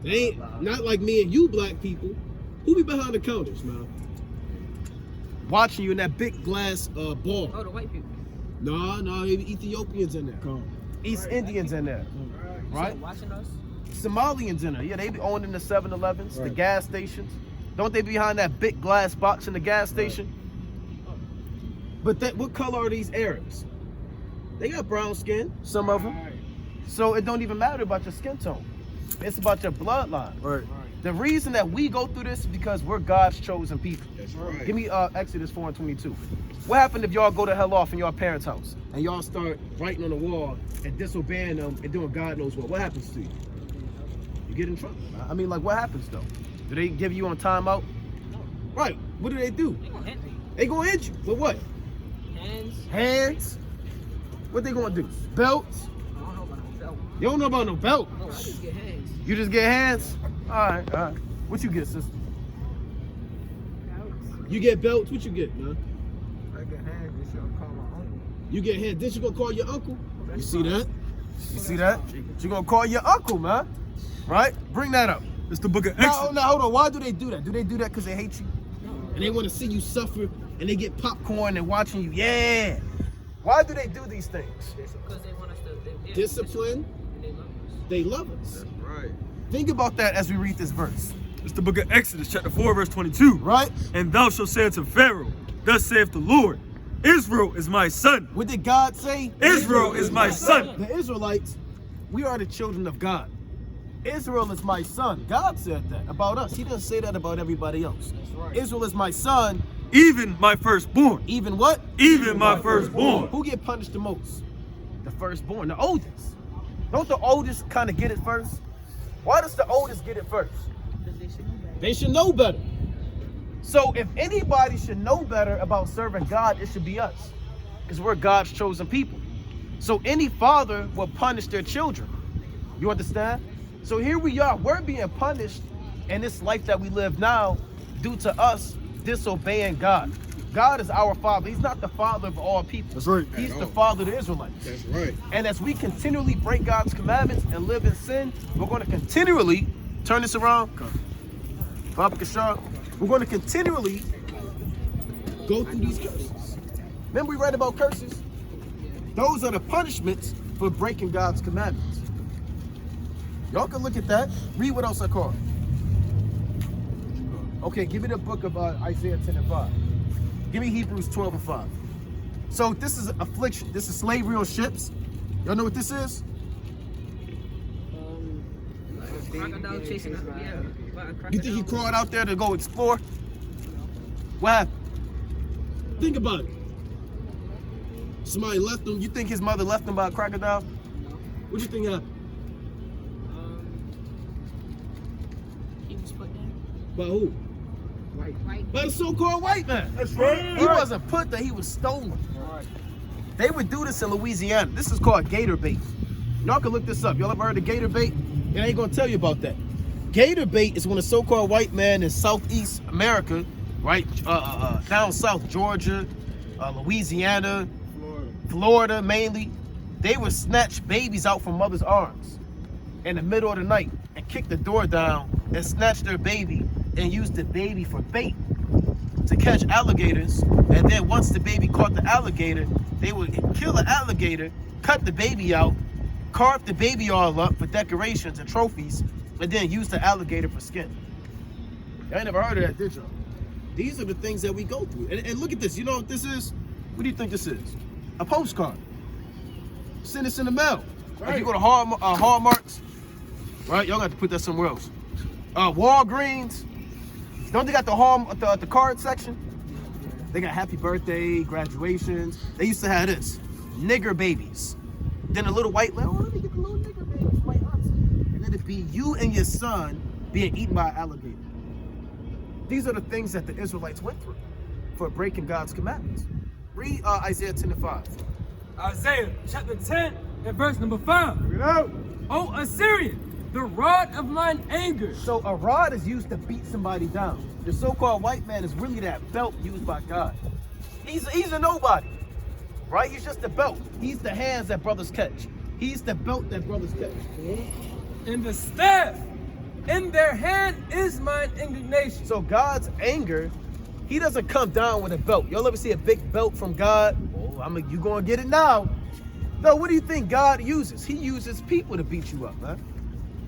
They ain't not like me and you black people. Who be behind the counters, man? Watching you in that big glass bar. Oh, the white people. No, Ethiopians in there. East Indians in there. Right? Watching us? Somalians in there. Yeah, they be owning the 7-Elevens, the gas stations. Don't they be behind that big glass box in the gas station? But what color are these Arabs? They got brown skin, some of them. So it don't even matter about your skin tone. It's about your bloodline. Right. The reason that we go through this is because we're God's chosen people. That's right. Give me Exodus 4:22. What happened if y'all go to hell off in your parents' house and y'all start writing on the wall and disobeying them and doing God knows what? What happens to you? You get in trouble. I mean, like, what happens though? Do they give you on timeout? No. Right. What do? They gonna hit me. They gonna hit you. But what? Hands. What they gonna do? Belts? I don't know about no belt. You don't know about no belt? No, I just get hands. You just get hands? All right. What you get, sister? You get belts? What you get, man? I get hands. This shit call my uncle. You get hands. This you gonna call your uncle? You see that? You see that? You gonna call your uncle, man? Right? Bring that up. It's the book of Now, Exodus. hold on. Why do they do that? Do they do that because they hate you? And they want to see you suffer and they get popcorn and watching you? Yeah. Why do they do these things? Because they want us to Discipline. and they love us. They love us. That's right. Think about that as we read this verse. It's the book of Exodus, chapter 4, verse 22. Right? And thou shalt say unto Pharaoh, thus saith the Lord, Israel is my son. What did God say? Israel is my son. The Israelites, we are the children of God. Israel is my son. God said that about us. He doesn't say that about everybody else. That's right. Israel is my son. Even my firstborn. Even what? Even my firstborn. Who get punished the most? The firstborn, the oldest. Don't the oldest kind of get it first? Why does the oldest get it first? They should know better. So if anybody should know better about serving God, it should be us. Because we're God's chosen people. So any father will punish their children. You understand? So here we are. We're being punished in this life that we live now due to us disobeying God. God is our father. He's not the father of all people. That's right. He's the father of the Israelites. That's right. And as we continually break God's commandments and live in sin, we're going to continually turn this around. Baba Kashar, we're going to continually go through these curses. Remember we read about curses? Those are the punishments for breaking God's commandments. Y'all can look at that. Read what else I call. Okay, give me the book of Isaiah 10:5. Give me Hebrews 12:5. So this is affliction. This is slavery on ships. Y'all know what this is? Crocodile chasing us. Yeah. You think he crawled out there to go explore? What happened? Think about it. Somebody left him. You think his mother left him by a crocodile? What do you think happened? He was put down. By who? White. By the so-called white man. That's right. He wasn't put there, he was stolen. They would do this in Louisiana. This is called gator bait. Y'all can look this up. Y'all ever heard of gator bait? It ain't gonna tell you about that. Gator bait is when a so-called white man in Southeast America, right, down south, Georgia, Louisiana, Florida mainly, they would snatch babies out from mother's arms in the middle of the night and kick the door down and snatch their baby and use the baby for bait to catch alligators. And then once the baby caught the alligator, they would kill the alligator, cut the baby out, carve the baby all up for decorations and trophies, and then use the alligator for skin. I ain't never heard of that, did y'all? These are the things that we go through. And look at this. You know what this is? What do you think this is? A postcard. Send this in the mail. Right. If you go to Hallmarks, right? Y'all got to put that somewhere else. Walgreens. Don't they got the card section? They got happy birthday, graduations. They used to have this. Nigger babies. Then a little white, oh, let me get the little nigger baby for my auntie. And then it'd be you and your son being eaten by an alligator. These are the things that the Israelites went through for breaking God's commandments. Read Isaiah 10 and 5. Isaiah chapter 10 and verse number 5. Bring it out. O Assyrian, the rod of mine anger. So a rod is used to beat somebody down. The so-called white man is really that belt used by God. He's a nobody, right? He's just a belt. He's the hands that brothers catch. He's the belt that brothers catch. And the staff in their hand is mine indignation. So God's anger, he doesn't come down with a belt. Y'all ever see a big belt from God? Oh, you gonna get it now. No, what do you think God uses? He uses people to beat you up, man.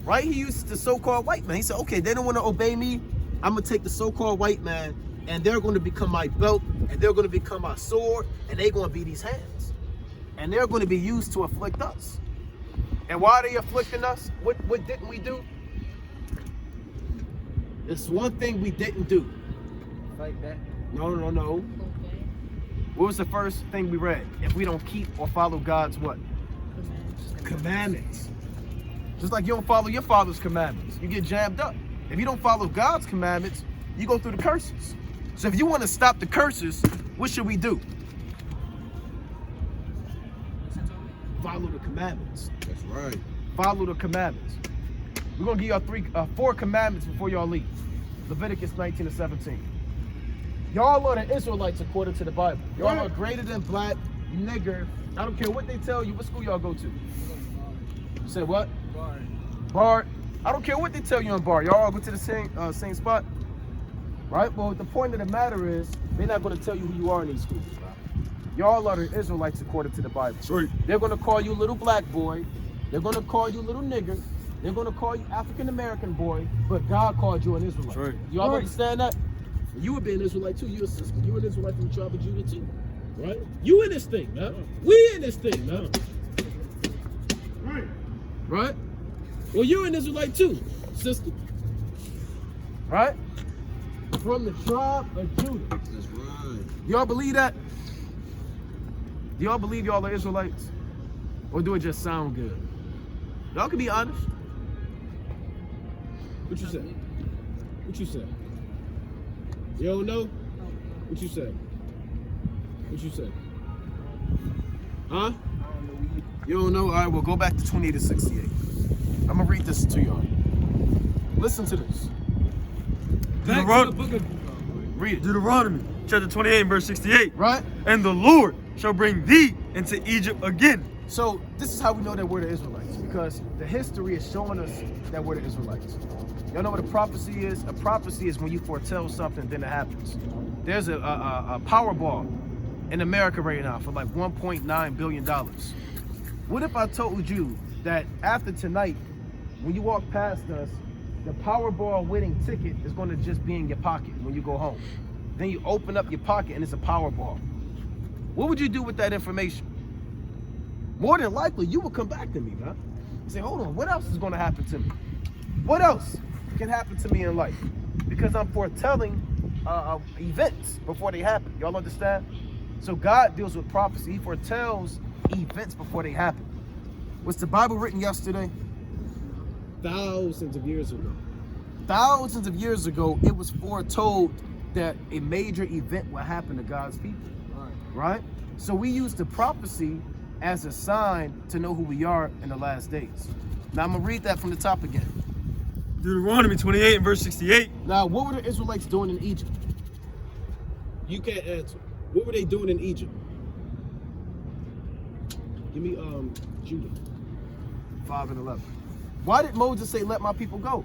Right? He uses the so-called white man. He said, okay, they don't want to obey me. I'm gonna take the so-called white man, and they're going to become my belt, and they're going to become my sword, and they're going to be these hands. And they're going to be used to afflict us. And why are they afflicting us? What didn't we do? It's one thing we didn't do. Fight back. No. What was the first thing we read? If we don't keep or follow God's what? Commandments. Just like you don't follow your father's commandments, you get jammed up. If you don't follow God's commandments, you go through the curses. So if you want to stop the curses, what should we do? Follow the commandments. That's right. Follow the commandments. We're going to give y'all four commandments before y'all leave. Leviticus 19 and 17. Y'all are the Israelites according to the Bible. Y'all are greater than black, nigger. I don't care what they tell you. What school y'all go to? You said what? Bar. I don't care what they tell you on bar. Y'all all go to the same spot. Right? Well, the point of the matter is, they're not going to tell you who you are in these schools. Right? Y'all are the Israelites according to the Bible. Sweet. They're going to call you little black boy. They're going to call you little nigger. They're going to call you African American boy. But God called you an Israelite. Sweet. Y'all understand that? You would be an Israelite too. You a sister. You an Israelite from the tribe of Judah too. Right? You in this thing, man. We in this thing, man. Right. Right? Well, you're an Israelite too, sister. Right? From the tribe of Judah. That's right. Y'all believe that? Do y'all believe y'all are Israelites? Or do it just sound good? Y'all can be honest. What you say? What you say? You don't know? What you say? What you say? Huh? You don't know? All right, well, go back to 28 to 68. I'm going to read this to y'all. Listen to this. Back to the book of Read it. Deuteronomy chapter 28 verse 68. Right? And the Lord shall bring thee into Egypt again. So this is how we know that we're the Israelites, because the history is showing us that we're the Israelites. Y'all know what a prophecy is? A prophecy is when you foretell something, then it happens. There's a Powerball in America right now for like $1.9 billion. What if I told you that after tonight, when you walk past us, the Powerball winning ticket is going to just be in your pocket when you go home. Then you open up your pocket and it's a Powerball. What would you do with that information? More than likely, you will come back to me, man. And say, hold on, what else is going to happen to me? What else can happen to me in life? Because I'm foretelling events before they happen. Y'all understand? So God deals with prophecy. He foretells events before they happen. Was the Bible written yesterday? Thousands of years ago. Thousands of years ago, it was foretold that a major event will happen to God's people. Right? So we use the prophecy as a sign to know who we are in the last days. Now I'm going to read that from the top again. Deuteronomy 28 and verse 68. Now, what were the Israelites doing in Egypt? You can't answer. What were they doing in Egypt? Give me Judah 5 and 11. Why did Moses say, let my people go?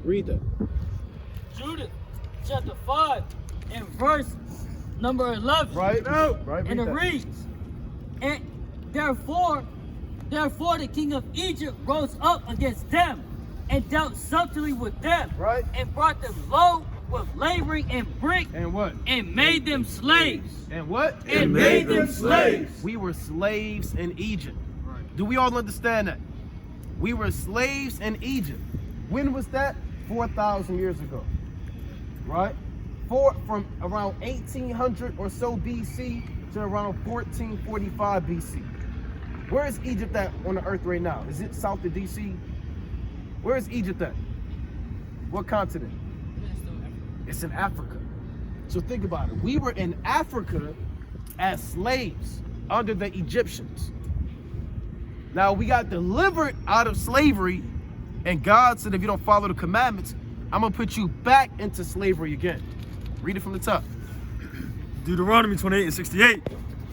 Read that. Judah chapter 5 and verse number 11. Right? Right. And it that. reads, and therefore the king of Egypt rose up against them and dealt subtly with them, Right. and brought them low with laboring and brick, And what? and made them slaves. And what? And made them slaves. We were slaves in Egypt. Do we all understand that? We were slaves in Egypt. When was that? 4,000 years ago. Right? From around 1800 or so BC to around 1445 BC. Where is Egypt at on the earth right now? Is it south of DC? Where is Egypt at? What continent? It's in Africa. So think about it. We were in Africa as slaves under the Egyptians. Now we got delivered out of slavery, and God said, if you don't follow the commandments, I'm gonna put you back into slavery again. Read it from the top. Deuteronomy 28:68.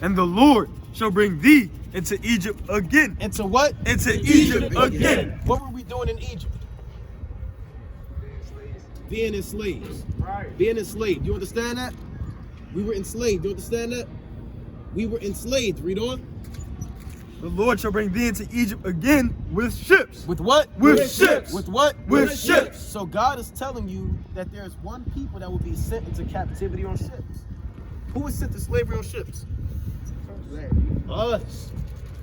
And the Lord shall bring thee into Egypt again. Into what? Into Egypt again. What were we doing in Egypt? Being enslaved. Right. Being enslaved. You understand that? We were enslaved. You understand that? We were enslaved. Read on. The Lord shall bring thee into Egypt again with ships. With what? With ships. With what? With ships. So God is telling you that there's one people that will be sent into captivity on ships. Who was sent to slavery on ships? Us.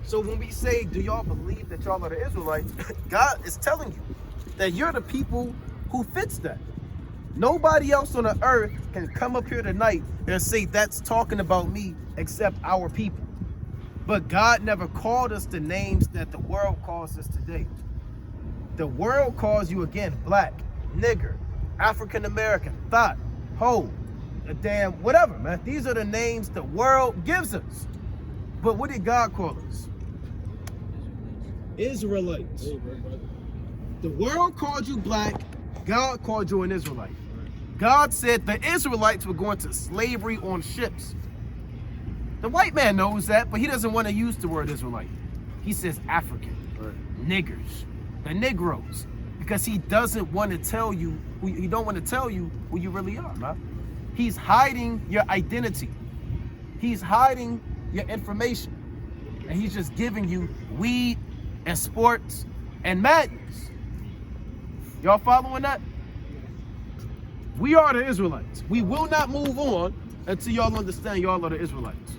So when we say, do y'all believe that y'all are the Israelites? God is telling you that you're the people who fits that. Nobody else on the earth can come up here tonight and say that's talking about me except our people. But God never called us the names that the world calls us today. The world calls you again black, nigger, African American, thought, hoe, a damn whatever, man. These are the names the world gives us. But what did God call us? Israelites. The world called you black, God called you an Israelite. God said the Israelites were going to slavery on ships. The white man knows that, but he doesn't want to use the word Israelite. He says African, niggers, the Negroes, because he doesn't want to tell you he don't want to tell you who you really are, man. He's hiding your identity. He's hiding your information, and he's just giving you weed and sports and madness. Y'all following that? We are the Israelites. We will not move on until y'all understand y'all are the Israelites.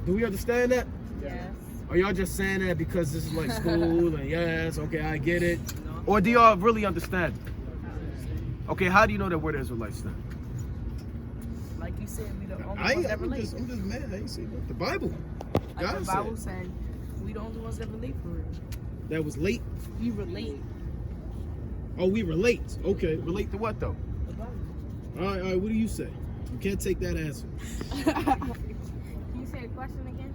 Do we understand that? Yes. Or y'all just saying that because this is like school and yes, okay, I get it? Or do y'all really understand it? Okay, how do you know that we're the Israelites then? Like you said, we the only I'm ones that relate. just mad. I ain't saying that. The Bible. Like God the Bible said. said, we the only ones that relate for real. That was late. We relate. Oh, we relate. Okay, relate to what though? The Bible. All right, what do you say? You can't take that answer. Can you say the question again?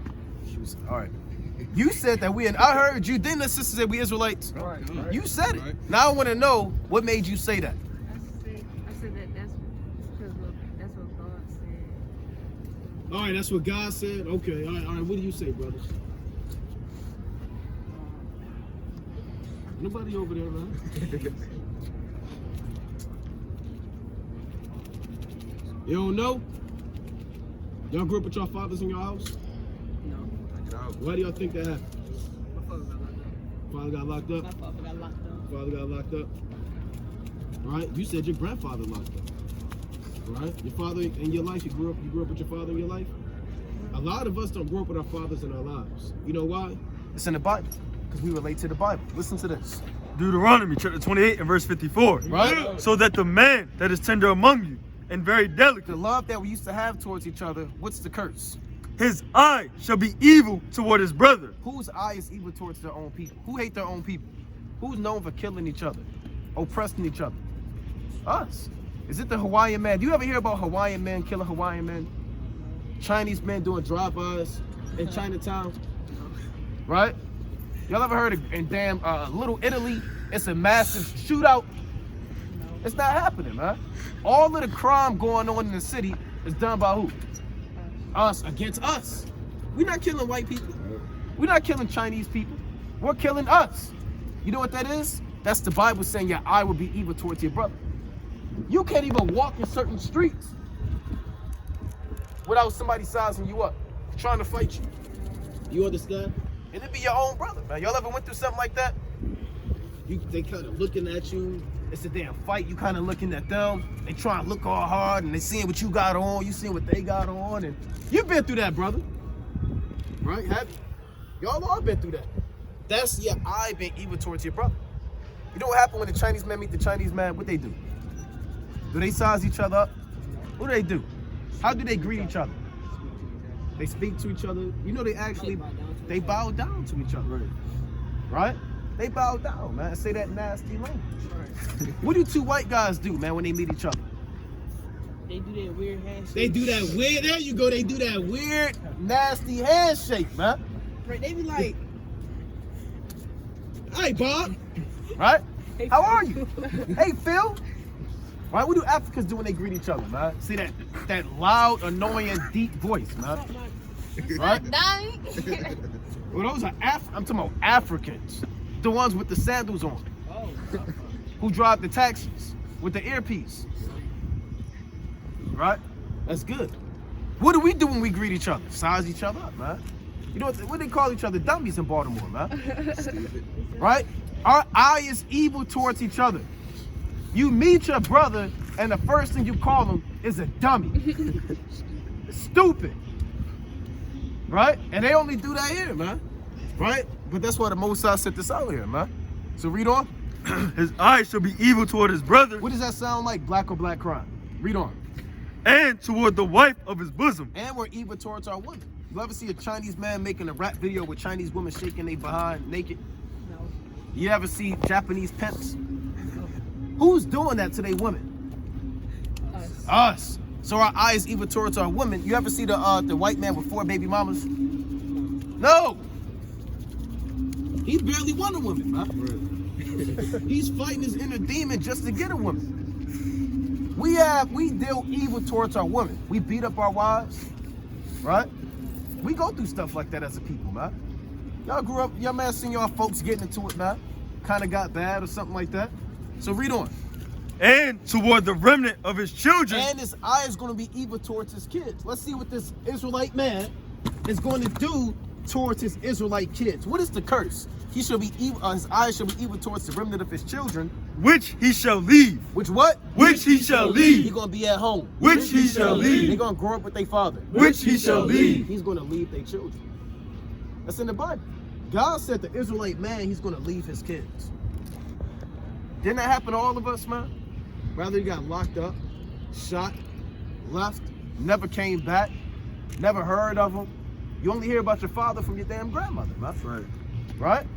All right. You said that I heard you, then the sister said we Israelites. Right. You said it. Now I want to know what made you say that. I said that that's what God said. All right, that's what God said. Okay, all right. What do you say, brother? Nobody over there, man. You don't know? Y'all grew up with your fathers in your house? No. Why do y'all think that happened? My father got locked up. Father got locked up? My father got locked up. Father got locked up. Right? You said your grandfather locked up. Right? Your father in your life, you grew up with your father in your life? A lot of us don't grow up with our fathers in our lives. You know why? It's in the Bible. Because we relate to the Bible. Listen to this. Deuteronomy chapter 28 and verse 54. Right? So that the man that is tender among you and very delicate, The love that we used to have towards each other, what's the curse? his eye shall be evil toward his brother. Whose eye is evil towards their own people? Who hate their own people? Who's known for killing each other? Oppressing each other? Us. Is it the Hawaiian man? Do you ever hear about Hawaiian men killing Hawaiian men? Chinese men doing drive-bys in Chinatown? Right? Y'all ever heard of in damn Little Italy? It's a massive shootout. It's not happening, man. All of the crime going on in the city is done by who? Us against us. We're not killing white people. We're not killing Chinese people. We're killing us. You know what that is? That's the Bible saying your eye will be evil towards your brother. You can't even walk in certain streets without somebody sizing you up, trying to fight you. You understand? And it be your own brother, man. Y'all ever went through something like that? They kind of looking at you. It's a damn fight. You kind of looking at them. They trying to look all hard, and they seeing what you got on. You seeing what they got on, and you've been through that, brother. Right? Have you? Y'all all been through that. That's your eye being evil towards your brother. You know what happened when the Chinese man meet the Chinese man? What they do? Do they size each other up? What do they do? How do they greet each other? They speak to each other. You know, they bow down to each other. Right? They bow down, man. Say that nasty language. What do two white guys do, man, when they meet each other? They do that weird handshake. They do that weird, there you go, they do that weird, nasty handshake, man. Right, they be like, Hey, Bob. Right? hey, How are you? Hey, Phil. Right? What do Africans do when they greet each other, man? See that loud, annoying, deep voice, man. Right? Well, those are I'm talking about Africans. The ones with the sandals on. Who drive the taxis with the earpiece. Right? That's good. What do we do when we greet each other? Size each other up, man. You know what they call each other? Dummies in Baltimore, man. Right? Our eye is evil towards each other. You meet your brother and the first thing you call him is a dummy. Stupid. Right? And they only do that here, man. Right? But that's why the Most High set this out here, man. So read on. His eyes shall be evil toward his brother. What does that sound like? Black or black crime? Read on. And toward the wife of his bosom. And we're evil towards our women. You ever see a Chinese man making a rap video with Chinese women shaking their behind naked? no. You ever see Japanese pimps? Who's doing that to their women? Us. So our eye is evil towards our women. You ever see the white man with 4 baby mamas? No. He barely won a woman, man. He's fighting his inner demon just to get a woman. We deal evil towards our women. We beat up our wives, right? We go through stuff like that as a people, man. Y'all grew up, y'all man seen y'all folks getting into it, man. Kind of got bad or something like that. So read on. And toward the remnant of his children. And his eye is going to be evil towards his kids. Let's see what this Israelite man is going to do towards his Israelite kids. What is the curse? He shall be evil, his eyes shall be evil towards the remnant of his children. Which he shall leave. Which what? Which he shall leave. He's going to be at home. Which he shall leave. They're going to grow up with their father. Which he shall leave. He's going to leave their children. That's in the Bible. God said the Israelite man, he's going to leave his kids. Didn't that happen to all of us, man? Rather you got locked up, shot, left, never came back, never heard of him. You only hear about your father from your damn grandmother, man. Right. Right?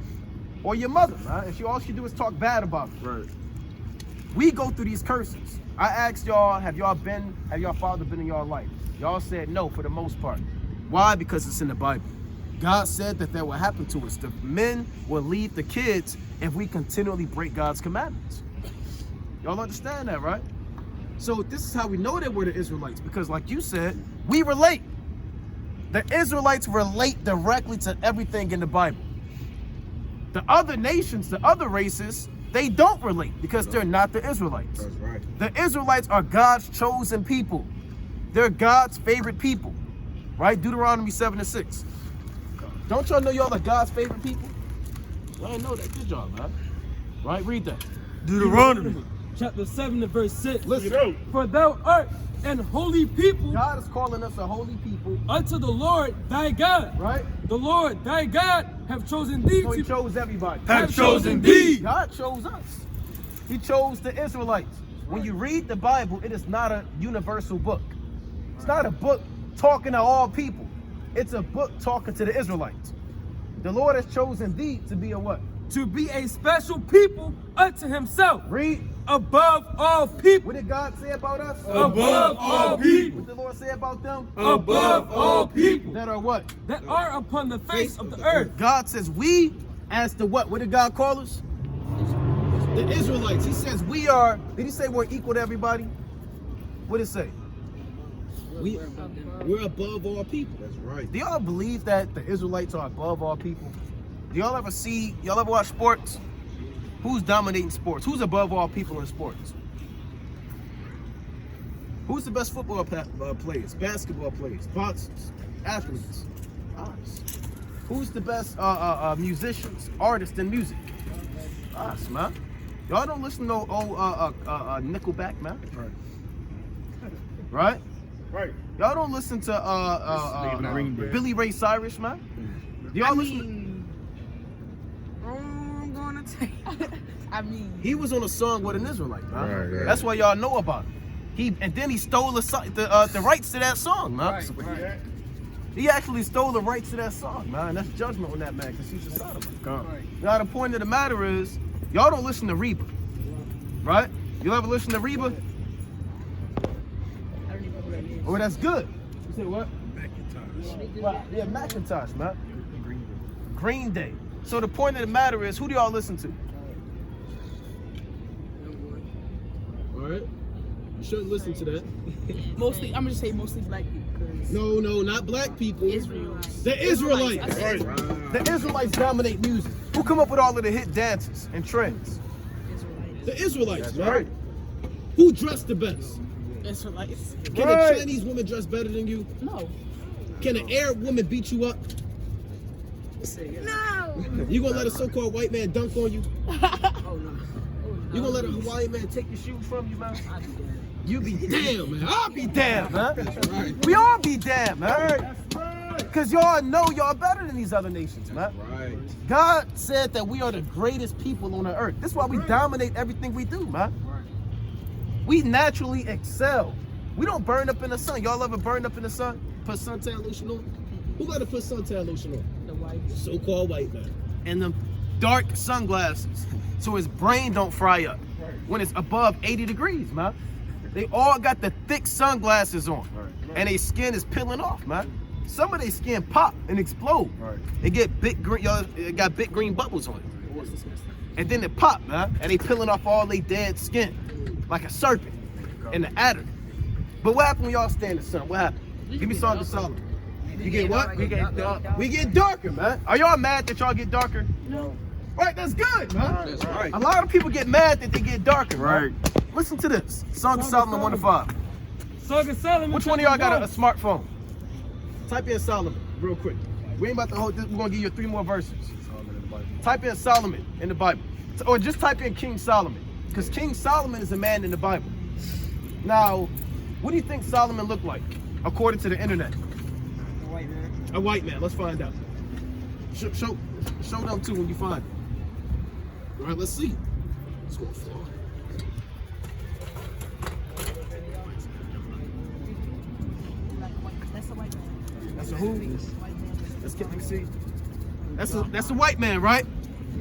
Or your mother, man. And all she do is talk bad about it. Right. We go through these curses. I asked y'all, have your father been in your life? Y'all said no for the most part. Why? Because it's in the Bible. God said that will happen to us. The men will leave the kids if we continually break God's commandments. Y'all understand that, right? So this is how we know that we're the Israelites, because like you said, we relate. The Israelites relate directly to everything in the Bible. The other nations, the other races, they don't relate because they're not the Israelites. That's right. The Israelites are God's chosen people. They're God's favorite people, right? Deuteronomy 7:6. Don't y'all know y'all are God's favorite people? I didn't know that. Good job, man. Right? Read that. Deuteronomy. Chapter 7 and verse 6. Listen, For thou art an holy people God is calling us a holy people, unto the Lord thy God. right? The Lord thy God have chosen thee So he to chose everybody. Have chosen thee. God chose us. He chose the Israelites. When you read the Bible, it is not a universal book. It's not a book talking to all people. It's a book talking to the Israelites. The Lord has chosen thee to be a what? to be a special people unto himself, Read. above all people. What did God say about us? Above all people. What did the Lord say about them? Above all people That are what? that are upon the face of the earth. God says we as the what? What did God call us? The Israelites. He says we are, did he say we're equal to everybody? What did it say? We're above all people. That's right. Do y'all believe that the Israelites are above all people? Do y'all ever watch sports? Who's dominating sports? Who's above all people in sports? Who's the best football players, basketball players, boxers, athletes? Us. Who's the best musicians, artists in music? Us, man. Y'all don't listen to Nickelback, man. Right? Right. Y'all don't listen to Green Day. Billy Ray Cyrus, man. Do y'all listen? I'm gonna take. I mean, He was on a song with an Israelite, man. Right. That's why y'all know about him. Then he stole the rights to that song, man. He actually stole the rights to that song, man. That's judgment on that man, because he's a son of a. Now the point of the matter is, y'all don't listen to Reba, right? You ever listen to Reba? Oh, that's good. You say what? Right. Yeah, Macintosh, man. Green Day. So the point of the matter is, who do y'all listen to? All right. You shouldn't listen to that. Mostly, I'm gonna just say mostly black people. 'Cause No, not black people. Israelites. The Israelites. I said The Israelites dominate music. Who come up with all of the hit dances and trends? Israelites. The Israelites, right? Who dressed the best? Israelites. Can a Chinese woman dress better than you? No. Can an Arab woman beat you up? No. You gonna let a so-called white man dunk on you? Oh no. You gonna let a Hawaiian man take your shoes from you, man? You be damn, man. I'll be damn, man. We all be damn, man. Because y'all know y'all better than these other nations, man. God said that we are the greatest people on the earth. That's why we dominate everything we do, man. We naturally excel. We don't burn up in the sun. Y'all ever burned up in the sun? Put suntan lotion on? Who let to put suntan lotion on? The white. So-called white man. And them dark sunglasses so his brain don't fry up when it's above 80 degrees, man. They all got the thick sunglasses on and their skin is peeling off, man. Some of their skin pop and explode. They get big green, y'all, it got big green bubbles on it. And then it pop, man, and they peeling off all their dead skin like a serpent in the adder. But what happened when y'all stay in the sun? What happened? Give me Song of Solomon. You get what? We get darker, man. Are y'all mad that y'all get darker? No. Right, that's good, man. That's right. A lot of people get mad that they get darker, right? Listen to this. Song of Solomon 1-5. Song of Solomon. Which one of y'all got a smartphone? Type in Solomon real quick. We ain't about to hold this. We're going to give you 3 more verses. Type in Solomon in the Bible. Or just type in King Solomon. Because King Solomon is a man in the Bible. Now, what do you think Solomon looked like, according to the internet? A white man. A white man. Let's find out. Show them too when you find it. All right, let's see. Let's go forward. That's a white man. That's a who? Let me see. That's a white man, right?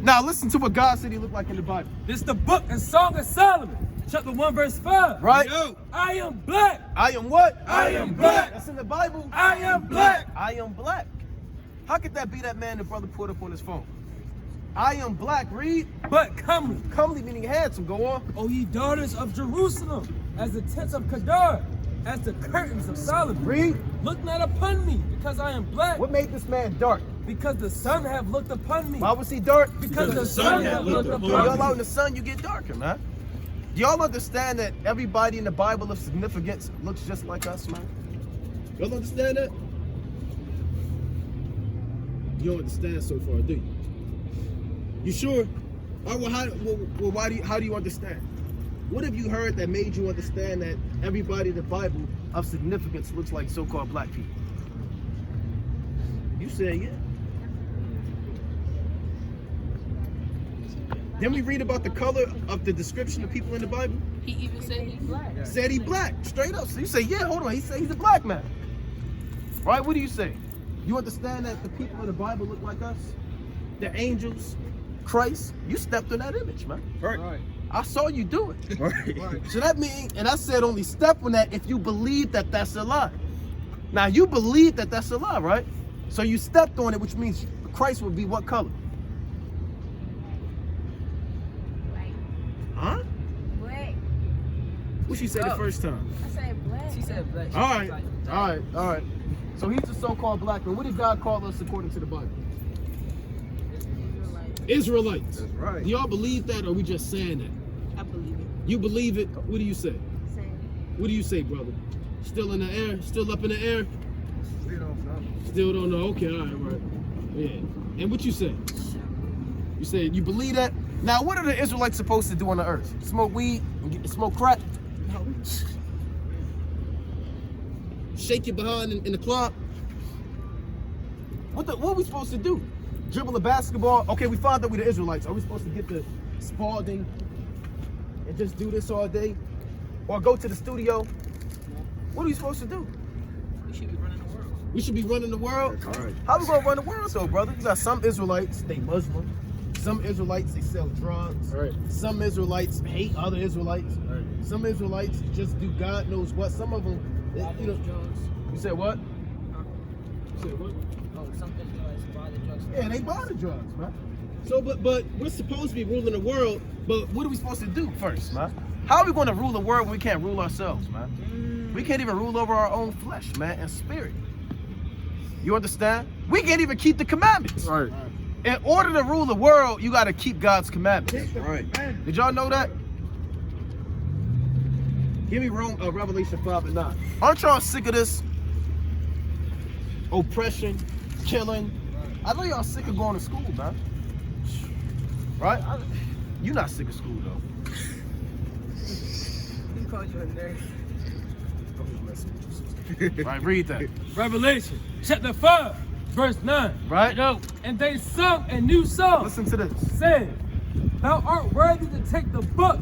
Now listen to what God said he looked like in the Bible. This is the book and Song of Solomon, chapter 1, verse 5. Right? I am black. I am what? I am black. That's in the Bible. I am black. I am black. How could that be that man the brother put up on his phone? I am black, read. But comely. Comely meaning handsome, go on. O ye daughters of Jerusalem, as the tents of Kedar, as the curtains of Solomon. Read. Look not upon me, because I am black. What made this man dark? Because the sun have looked upon me. Why was he dark? Because the sun have looked upon When y'all me. out in the sun, you get darker, man. Do y'all understand that everybody in the Bible of significance looks just like us, man? Y'all understand that? You don't understand so far, do you? You sure? All right, well, how do you understand? What have you heard that made you understand that everybody in the Bible of significance looks like so-called black people? You said yeah. Then we read about the color of the description of people in the Bible. He even said he's black. Said he black, straight up. So you say, yeah, hold on. He said he's a black man. Right? What do you say? You understand that the people in the Bible look like us? The angels, Christ. You stepped on that image, man. Right. I saw you do it. Right. So that means, and I said only step on that if you believe that that's a lie. Now you believe that that's a lie, right? So you stepped on it, which means Christ would be what color? White. Huh? Black. What she said the first time? I said black. She said black. All right. So he's the so-called black man. What did God call us according to the Bible? Israelites. That's right. Do y'all believe that, or are we just saying that? I believe it. You believe it? What do you say? Same. What do you say, brother? Still in the air? Still up in the air? Still don't know. Okay, all right. Yeah. And what you say? You say you believe that? Now, what are the Israelites supposed to do on the earth? Smoke weed? Smoke crack? No. Shake your behind in the club? What are we supposed to do? Dribble a basketball? Okay, we found that we're the Israelites. Are we supposed to get the Spalding and just do this all day? Or go to the studio? What are we supposed to do? We should be running the world. We should be running the world? All right. How we gonna run the world though, brother? You got some Israelites, they Muslim. Some Israelites, they sell drugs. All right. Some Israelites hate other Israelites. All right. Some Israelites just do God knows what. Some of them, You know, you said what? You said what? Oh, some Israelites buy the drugs. Yeah, they buy the drugs, man. So, but we're supposed to be ruling the world, but what are we supposed to do first, man? How are we going to rule the world when we can't rule ourselves, man? We can't even rule over our own flesh, man, and spirit. You understand? We can't even keep the commandments. Right. In order to rule the world, you got to keep God's commandments. Right. Did y'all know that? Give me Revelation 5:9. Aren't y'all sick of this? Oppression, killing. I know y'all sick of going to school, man. Right? You're not sick of school, though. He called you a nerd. Right, read that. Revelation chapter 5, verse 9. Right? And they sung a new song, Listen to this. saying, Thou art worthy to take the book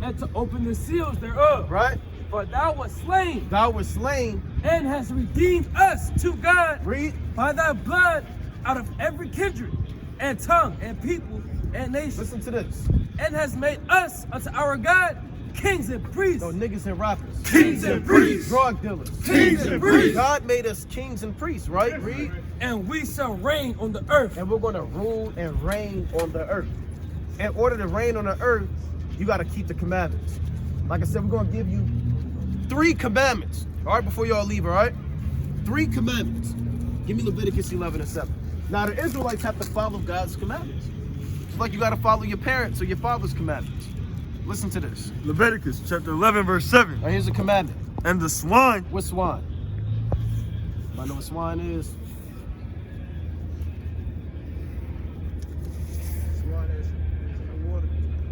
and to open the seals thereof. Right? For thou wast slain Thou wast slain. and hast redeemed us to God Read. by thy blood out of every kindred and tongue and people and nation, Listen to this. and has made us unto our God kings and priests. No, niggas and rappers. Kings and priests. Drug dealers. Kings and priests. God made us kings and priests, right? Read. And we shall reign on the earth. And we're going to rule and reign on the earth. In order to reign on the earth, you got to keep the commandments. Like I said, we're going to give you 3 commandments. All right, before y'all leave, all right? 3 commandments. Give me Leviticus 11:7. Now, the Israelites have to follow God's commandments. It's like you got to follow your parents or your father's commandments. Listen to this. Leviticus chapter 11, verse 7. Now, here's a commandment. And the swine. What swine? I know what swine is.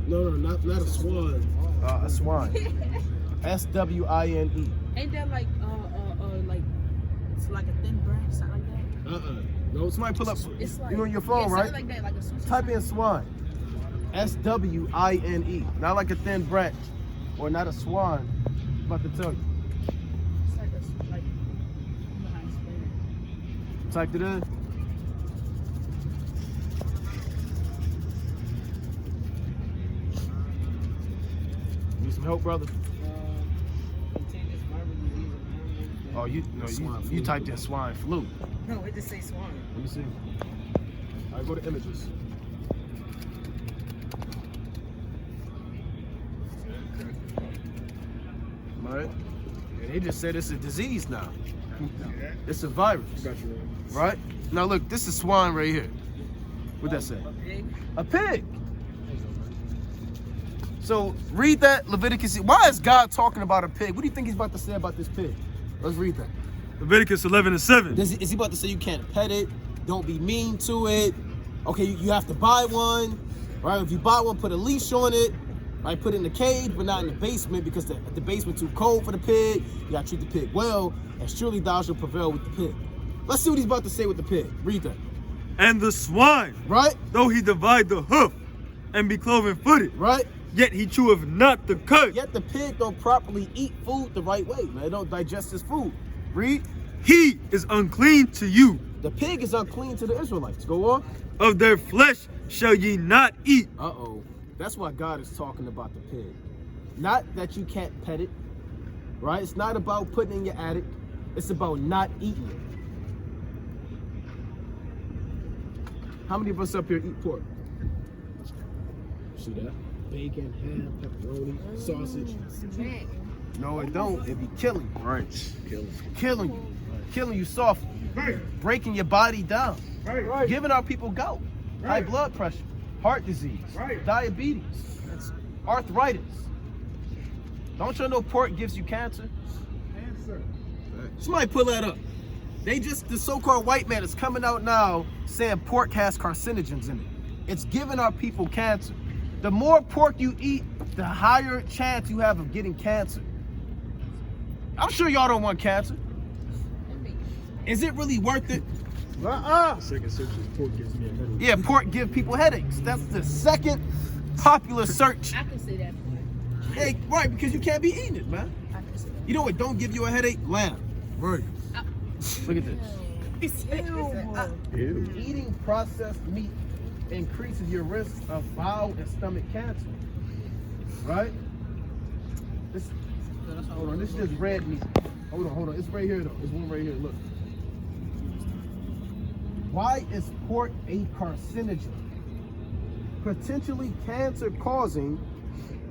No, not a swan. A swine. S-W-I-N-E. Ain't that like it's like a thin branch, something like that? No, somebody pull up. It's like You on your phone, yeah, right? something like that, like a sushi. Type in swine. S-W-I-N-E. Not like a thin branch. Or not a swan. I'm about to tell you. It's like I don't know how to explain it. Typed it in. Need some help, brother? Contagious viral disease of animals. Oh, you typed in swine flu. No, it just say swine. Let me see. All right, go to images. All right. And they just said it's a disease now. It's a virus. Right? Now look, this is swine right here. What'd that say? A pig. A pig. So read that Leviticus. Why is God talking about a pig? What do you think he's about to say about this pig? Let's read that. Leviticus 11:7. Is he about to say you can't pet it? Don't be mean to it. Okay, you have to buy one. Right? If you buy one, put a leash on it. Right? Put it in the cage, but not in the basement because the basement too cold for the pig. You gotta treat the pig well, and surely thou shalt prevail with the pig. Let's see what he's about to say with the pig. Read that. And the swine, Right? though he divide the hoof and be cloven footed, Right? yet he cheweth not the cud. Yet the pig don't properly eat food the right way, man. It don't digest his food. Read. He is unclean to you. The pig is unclean to the Israelites. Go on. Of their flesh shall ye not eat. Uh-oh. That's why God is talking about the pig. Not that you can't pet it, right? It's not about putting it in your attic. It's about not eating it. How many of us up here eat pork? See that? Bacon, ham, pepperoni, sausage. No, it don't. It be killing you. Right. Killing you. Killing you softly. Breaking your body down. Giving our people gout, high blood pressure, heart disease, diabetes, arthritis. Don't you know pork gives you cancer? Somebody pull that up. The so-called white man is coming out now saying pork has carcinogens in it. It's giving our people cancer. The more pork you eat, the higher chance you have of getting cancer. I'm sure y'all don't want cancer. Is it really worth it? Second search is pork gives me a headache. Yeah, pork give people headaches. That's the second popular search. I can say that. Hey, right, because you can't be eating it, man. I can say You know what don't give you a headache? Lamb. Right. Look at this. that. Eating processed meat increases your risk of bowel and stomach cancer. Right? Hold on, this is just red meat. Hold on. It's right here though. It's one right here. Look. Why is pork a carcinogen? Potentially cancer-causing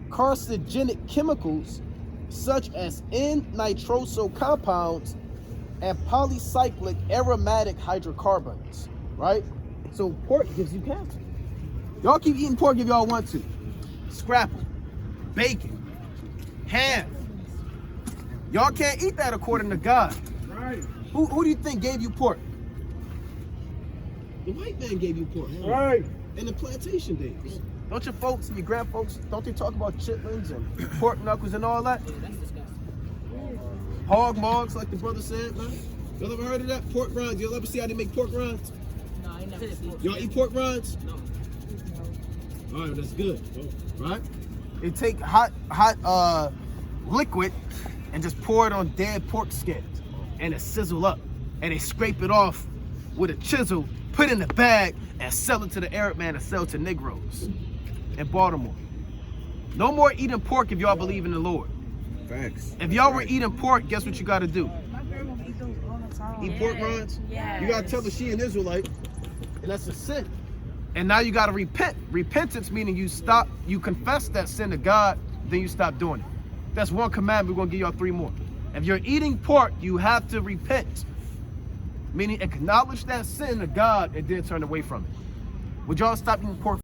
carcinogenic chemicals such as N-nitroso compounds and polycyclic aromatic hydrocarbons, right? So pork gives you cancer. Y'all keep eating pork if y'all want to. Scrapple, bacon, ham. Y'all can't eat that according to God. Right. Who do you think gave you pork? The white man gave you pork. Right. In the plantation days. Don't your folks and your grandfolks, don't they talk about chitlins and pork knuckles and all that? Yeah, that's disgusting. Hog mogs, like the brother said, man. Y'all ever heard of that? Pork rinds. Y'all ever see how they make pork rinds? No, I ain't never seen it. Y'all eat pork rinds? No. All right, that's good. Right? They take hot liquid and just pour it on dead pork skins and it sizzle up and they scrape it off with a chisel, put it in a bag and sell it to the Arab man and sell it to Negroes in Baltimore. No more eating pork if y'all believe in the Lord. Facts. If y'all were eating pork, guess what you got to do? My grandma eat those all the time. Eat pork rinds? Yes. You got to tell her she an Israelite, and that's a sin. And now you got to repent. Repentance meaning you confess that sin to God, then you stop doing it. That's one commandment. We're going to give y'all 3 more. If you're eating pork, you have to repent. Meaning acknowledge that sin to God and then turn away from it. Would y'all stop eating pork?